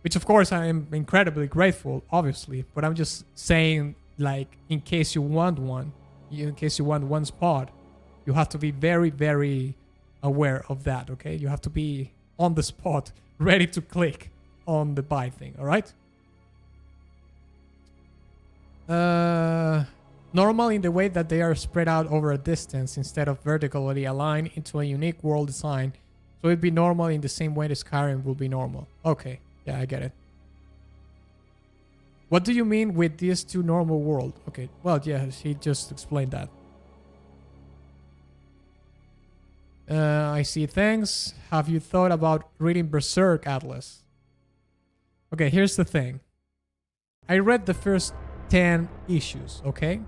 Which of course I am incredibly grateful, obviously, but I'm just saying, like, in case you want one, in case you want one spot, you have to be very aware of that, okay? You have to be on the spot, ready to click on the buy thing, all right? Normal in the way that they are spread out over a distance instead of vertically aligned into a unique world design. So it'd be normal in the same way the Skyrim will be normal. Okay, yeah, I get it. What do you mean with these two normal world? Okay, well, yeah, he just explained that. I see, thanks. Have you thought about reading Berserk Atlas? Okay, here's the thing. I read the first 10 issues, okay?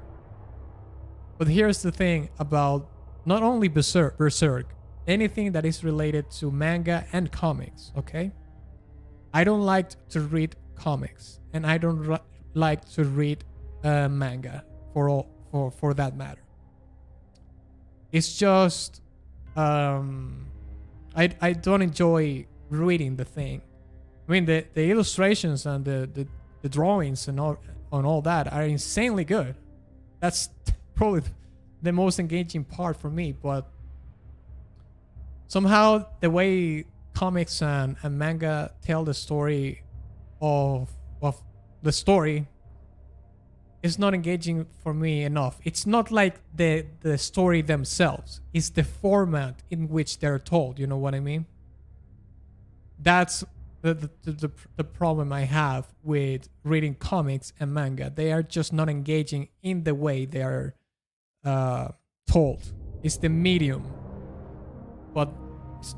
But here's the thing about not only Berserk, anything that is related to manga and comics, okay? I don't like to read comics, and I don't like to read manga for that matter. It's just I don't enjoy reading the thing. I mean, the illustrations and the drawings and all that are insanely good. That's probably the most engaging part for me, but somehow the way comics and manga tell the story of the story is not engaging for me enough. It's not like the story themselves. It's the format in which they're told. You know what I mean? That's the problem I have with reading comics and manga. They are just not engaging in the way they are told. It's the medium, but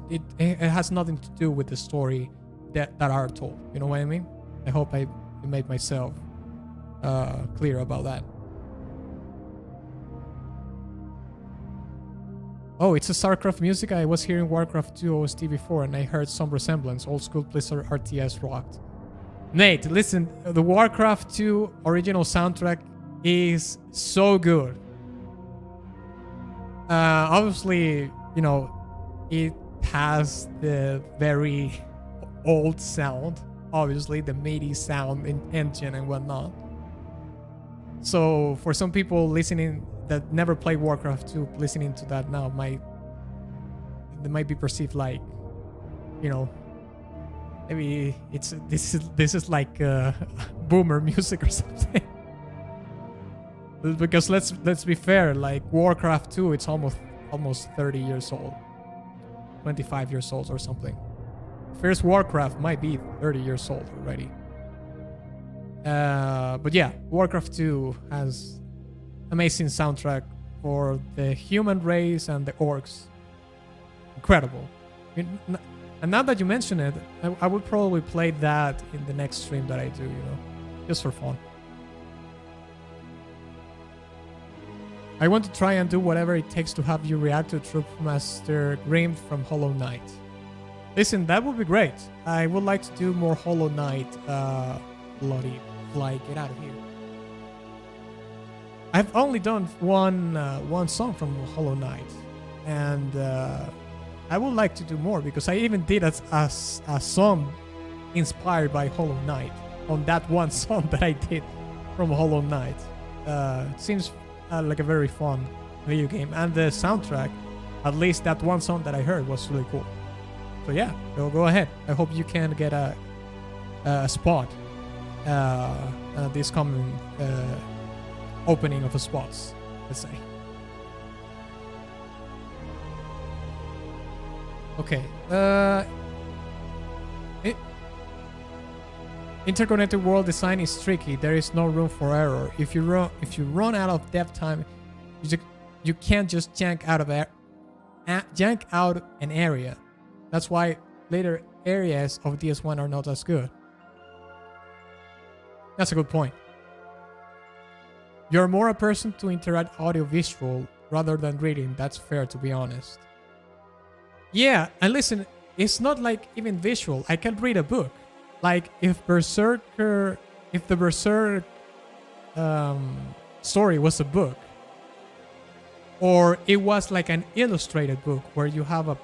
it has nothing to do with the story that are told. You know what I mean? I hope I made myself clear about that. Oh, it's a StarCraft music. I was hearing Warcraft 2 OST before, and I heard some resemblance. Old school Blizzard RTS rocked. Nate, listen, the Warcraft 2 original soundtrack is so good. Obviously, you know, it has the very old sound, obviously, the MIDI sound engine and whatnot. So for some people listening that never played Warcraft 2, listening to that now they might be perceived like, you know, maybe this is like boomer music or something. Because let's be fair, like Warcraft 2, it's almost 30 years old, 25 years old or something. First Warcraft might be 30 years old already. But yeah, Warcraft 2 has amazing soundtrack for the human race and the orcs. Incredible. And now that you mention it, I would probably play that in the next stream that I do, just for fun. I want to try and do whatever it takes to have you react to Troop Master Grim from Hollow Knight. Listen, that would be great. I would like to do more Hollow Knight. Bloody fly, get out of here. I've only done one song from Hollow Knight, and I would like to do more because I even did a song inspired by Hollow Knight on that one song that I did from Hollow Knight. It seems like a very fun video game, and the soundtrack, at least that one song that I heard, was really cool. So yeah, go ahead. I hope you can get a spot this coming opening of the spots, let's say. Okay. Interconnected world design is tricky. There is no room for error. If you run out of dev time, you can't just jank out an area. That's why later areas of DS1 are not as good. That's a good point. You're more a person to interact audio-visual rather than reading. That's fair, to be honest. Yeah, and listen, it's not like even visual. I can read a book. Like if the Berserk story was a book, or it was like an illustrated book where you have a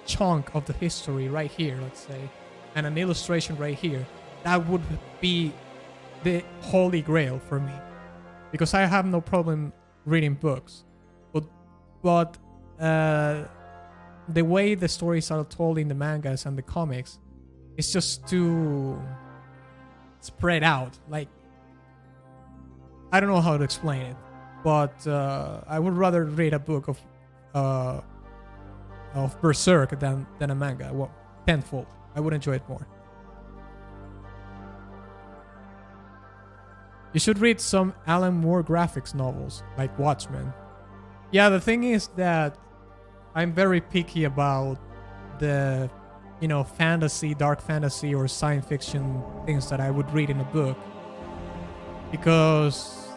chunk of the history right here, let's say, and an illustration right here, that would be the holy grail for me, because I have no problem reading books, but the way the stories are told in the mangas and the comics, it's just too spread out. Like, I don't know how to explain it, but I would rather read a book of Berserk than a manga. Well, tenfold. I would enjoy it more. You should read some Alan Moore graphics novels, like Watchmen. Yeah, the thing is that I'm very picky about the, fantasy, dark fantasy, or science fiction things that I would read in a book. Because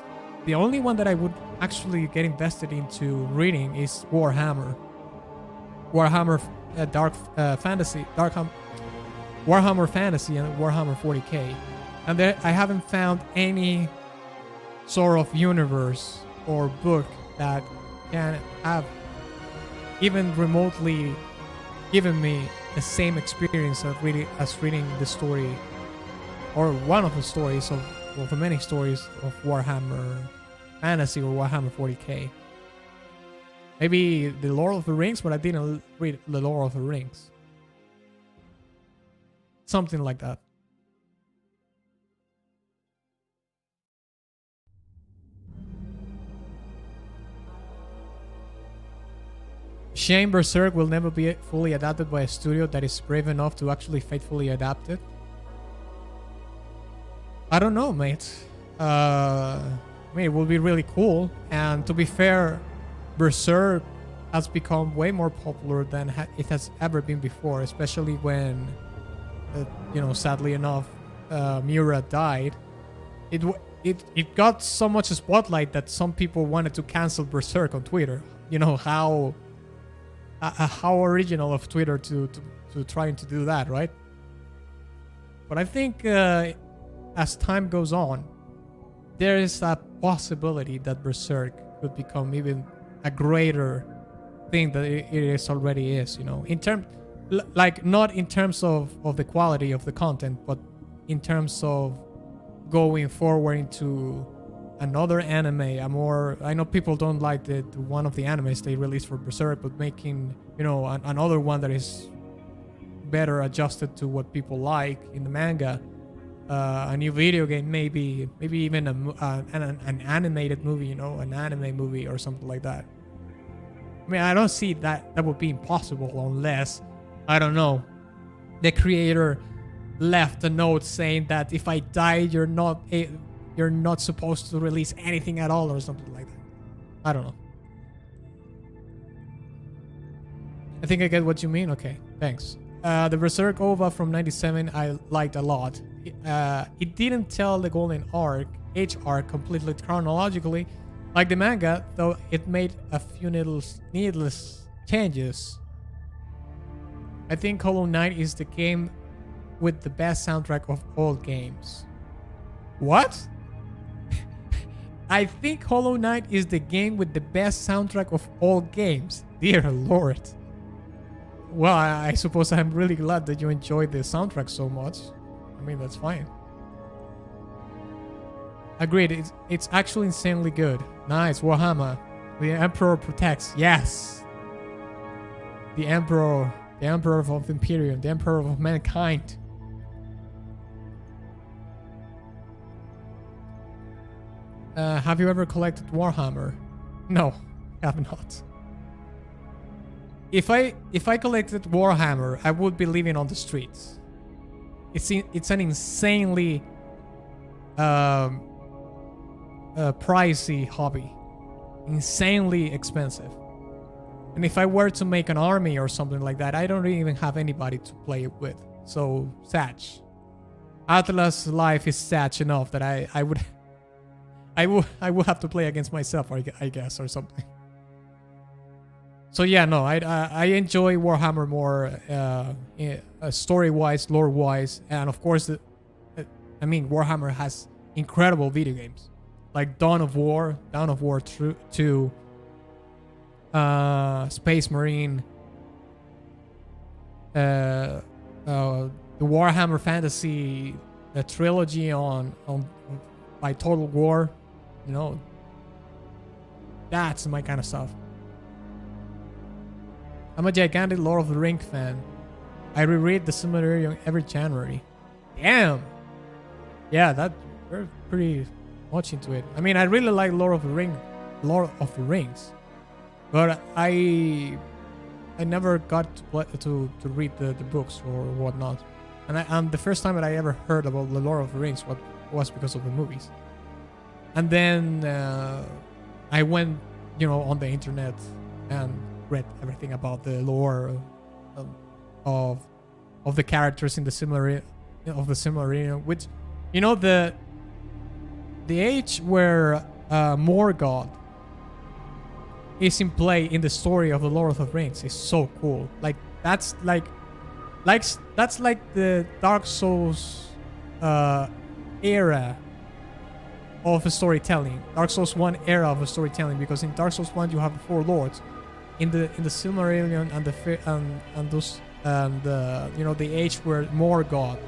the only one that I would actually get invested into reading is Warhammer. Warhammer Fantasy and Warhammer 40k. And I haven't found any sort of universe or book that can have even remotely given me the same experience of reading the story, or one of the stories of the many stories of Warhammer Fantasy or Warhammer 40k. Maybe the Lord of the Rings, but I didn't read the Lord of the Rings. Something like that. Shame Berserk will never be fully adapted by a studio that is brave enough to actually faithfully adapt it. I don't know, mate. It will be really cool. And to be fair, Berserk has become way more popular than it has ever been before, especially when, sadly enough, Miura died. It got so much spotlight that some people wanted to cancel Berserk on Twitter. How original of Twitter to trying to do that, right? But I think as time goes on, there is a possibility that Berserk could become even a greater thing that it is already is. Not in terms of the quality of the content, but in terms of going forward into another anime, I know people don't like the one of the animes they released for Berserk, but making, another one that is better adjusted to what people like in the manga, a new video game, maybe even an animated movie, an anime movie or something like that. I don't see that would be impossible unless, I don't know, the creator left a note saying that if I die, you're not supposed to release anything at all or something like that. I don't know. I think I get what you mean. Okay, thanks. The Berserk OVA from 97 I liked a lot. It didn't tell the Golden Age arc completely chronologically like the manga, though it made a few needless changes. I think Hollow Knight is the game with the best soundtrack of all games. What? I think Hollow Knight is the game with the best soundtrack of all games. Dear Lord. Well, I suppose I'm really glad that you enjoyed the soundtrack so much. I mean, that's fine. Agreed, it's actually insanely good. Nice, Warhammer. The Emperor protects. Yes. The Emperor of Imperium, the Emperor of mankind. Have you ever collected Warhammer? No, have not. If I collected Warhammer, I would be living on the streets. It's an insanely pricey hobby, insanely expensive. And if I were to make an army or something like that, I don't even have anybody to play it with. So sad. Atlas life is sad enough that I would have to play against myself, I guess, or something. So yeah, no, I enjoy Warhammer more, story-wise, lore-wise, and of course, I mean, Warhammer has incredible video games like Dawn of War 2, Space Marine, the Warhammer Fantasy trilogy by Total War. You know, that's my kind of stuff. I'm a gigantic Lord of the Rings fan. I reread the Silmarillion every January. Damn. Yeah, we're pretty much into it. I mean, I really like Lord of the Rings, but I never got to read the books or whatnot. And the first time that I ever heard about the Lord of the Rings was because of the movies. And then I went, on the internet and read everything about the lore of the characters in the Silmarillion, which, the age where Morgoth is in play in the story of the Lord of the Rings is so cool. Like that's like the Dark Souls era of storytelling. Dark Souls 1 era of storytelling, because in Dark Souls 1 you have the four lords. In the Silmarillion and the age where Morgoth,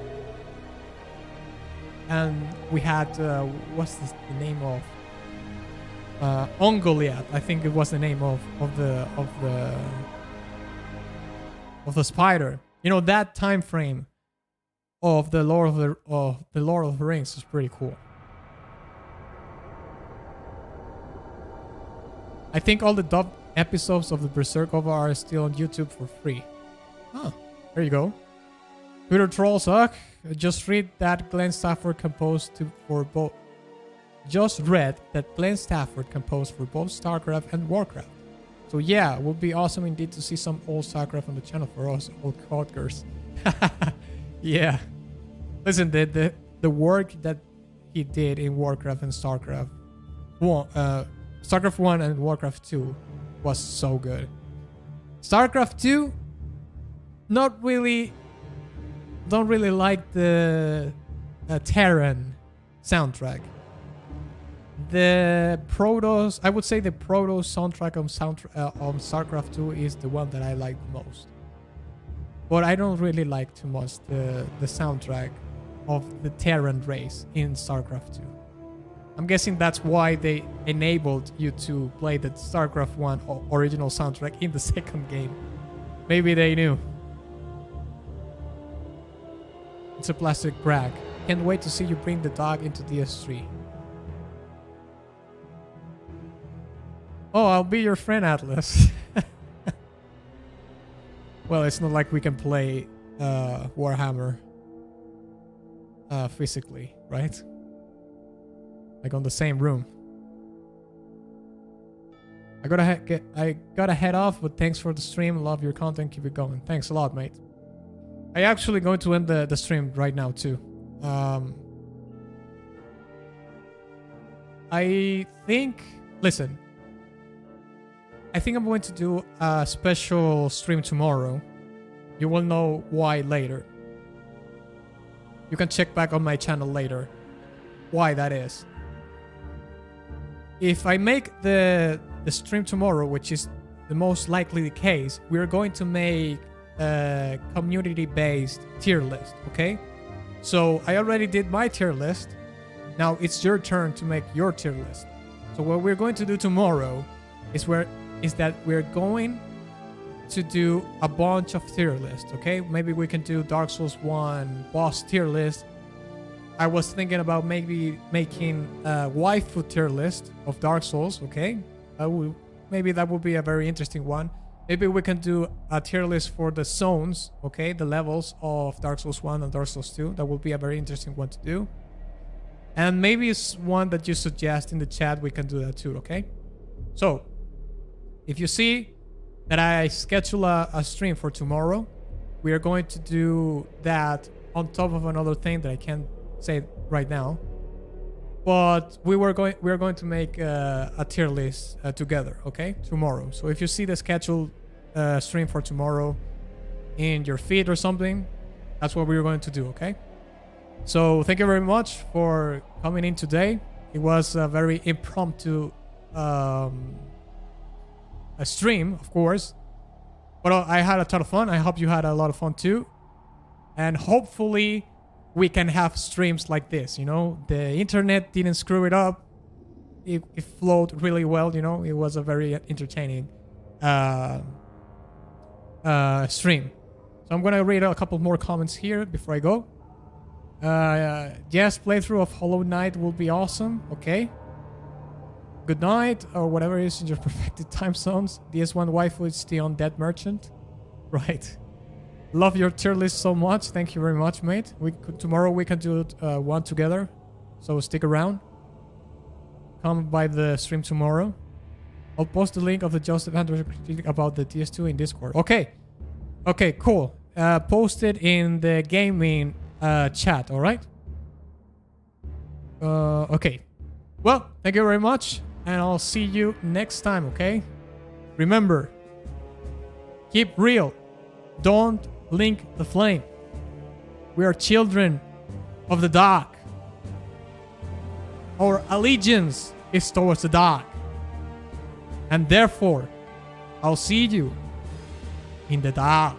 and we had what's the name of Ungoliath, I think it was the name of the spider. That time frame of the Lord of the Rings is pretty cool. I think all the dubbed episodes of the Berserk OVA are still on YouTube for free. Oh, there you go. Twitter trolls suck. Just read that Glenn Stafford composed for both StarCraft and Warcraft. So yeah, it would be awesome indeed to see some old StarCraft on the channel for us old codgers. Yeah. Listen, the work that he did in Warcraft and StarCraft 1 and Warcraft 2 was so good. StarCraft 2, don't really like the Terran soundtrack. I would say the Protoss soundtrack on StarCraft 2 is the one that I like the most. But I don't really like too much the soundtrack of the Terran race in StarCraft 2. I'm guessing that's why they enabled you to play the StarCraft 1 original soundtrack in the second game. Maybe they knew. It's a plastic brag. Can't wait to see you bring the dog into DS3. Oh, I'll be your friend, Atlas. Well, it's not like we can play Warhammer physically, right? Like on the same room. I gotta head off, but thanks for the stream. Love your content. Keep it going. Thanks a lot, mate. I actually going to end the stream right now too. I think, listen, I think I'm going to do a special stream tomorrow. You will know why later. You can check back on my channel later why that is. If I make the stream tomorrow, which is the most likely the case, we're going to make a community-based tier list, okay? So I already did my tier list. Now it's your turn to make your tier list. So what we're going to do tomorrow is that we're going to do a bunch of tier lists, okay? Maybe we can do Dark Souls 1 boss tier list. I was thinking about maybe making a waifu tier list of Dark Souls, okay? Maybe that would be a very interesting one. Maybe we can do a tier list for the zones, okay? The levels of Dark Souls 1 and Dark Souls 2. That would be a very interesting one to do. And maybe it's one that you suggest in the chat. We can do that too, okay? So, if you see that I schedule a stream for tomorrow, we are going to do that on top of another thing that I can't say right now. But we are going to make a tier list together, okay? Tomorrow. So if you see the scheduled stream for tomorrow in your feed or something, that's what we're going to do, okay? So thank you very much for coming in today. It was a very impromptu a stream, of course, but I had a ton of fun. I hope you had a lot of fun too, and hopefully we can have streams like this. You know, the internet didn't screw it up. It flowed really well. You know, it was a very entertaining stream. So I'm gonna read a couple more comments here before I go. Yes, playthrough of Hollow Knight will be awesome. Okay. Good night, or whatever it is in your perfected time zones. DS1 waifu is the undead merchant. Right. Love your tier list so much. Thank you very much, mate. Tomorrow we can do one together. So stick around. Come by the stream tomorrow. I'll post the link of the Joseph Andrews critique about the DS2 in Discord. Okay. Okay, cool. Post it in the gaming chat, alright? Okay. Well, thank you very much. And I'll see you next time, okay? Remember, keep real. Don't blink the flame. We are children of the dark. Our allegiance is towards the dark. And therefore, I'll see you in the dark.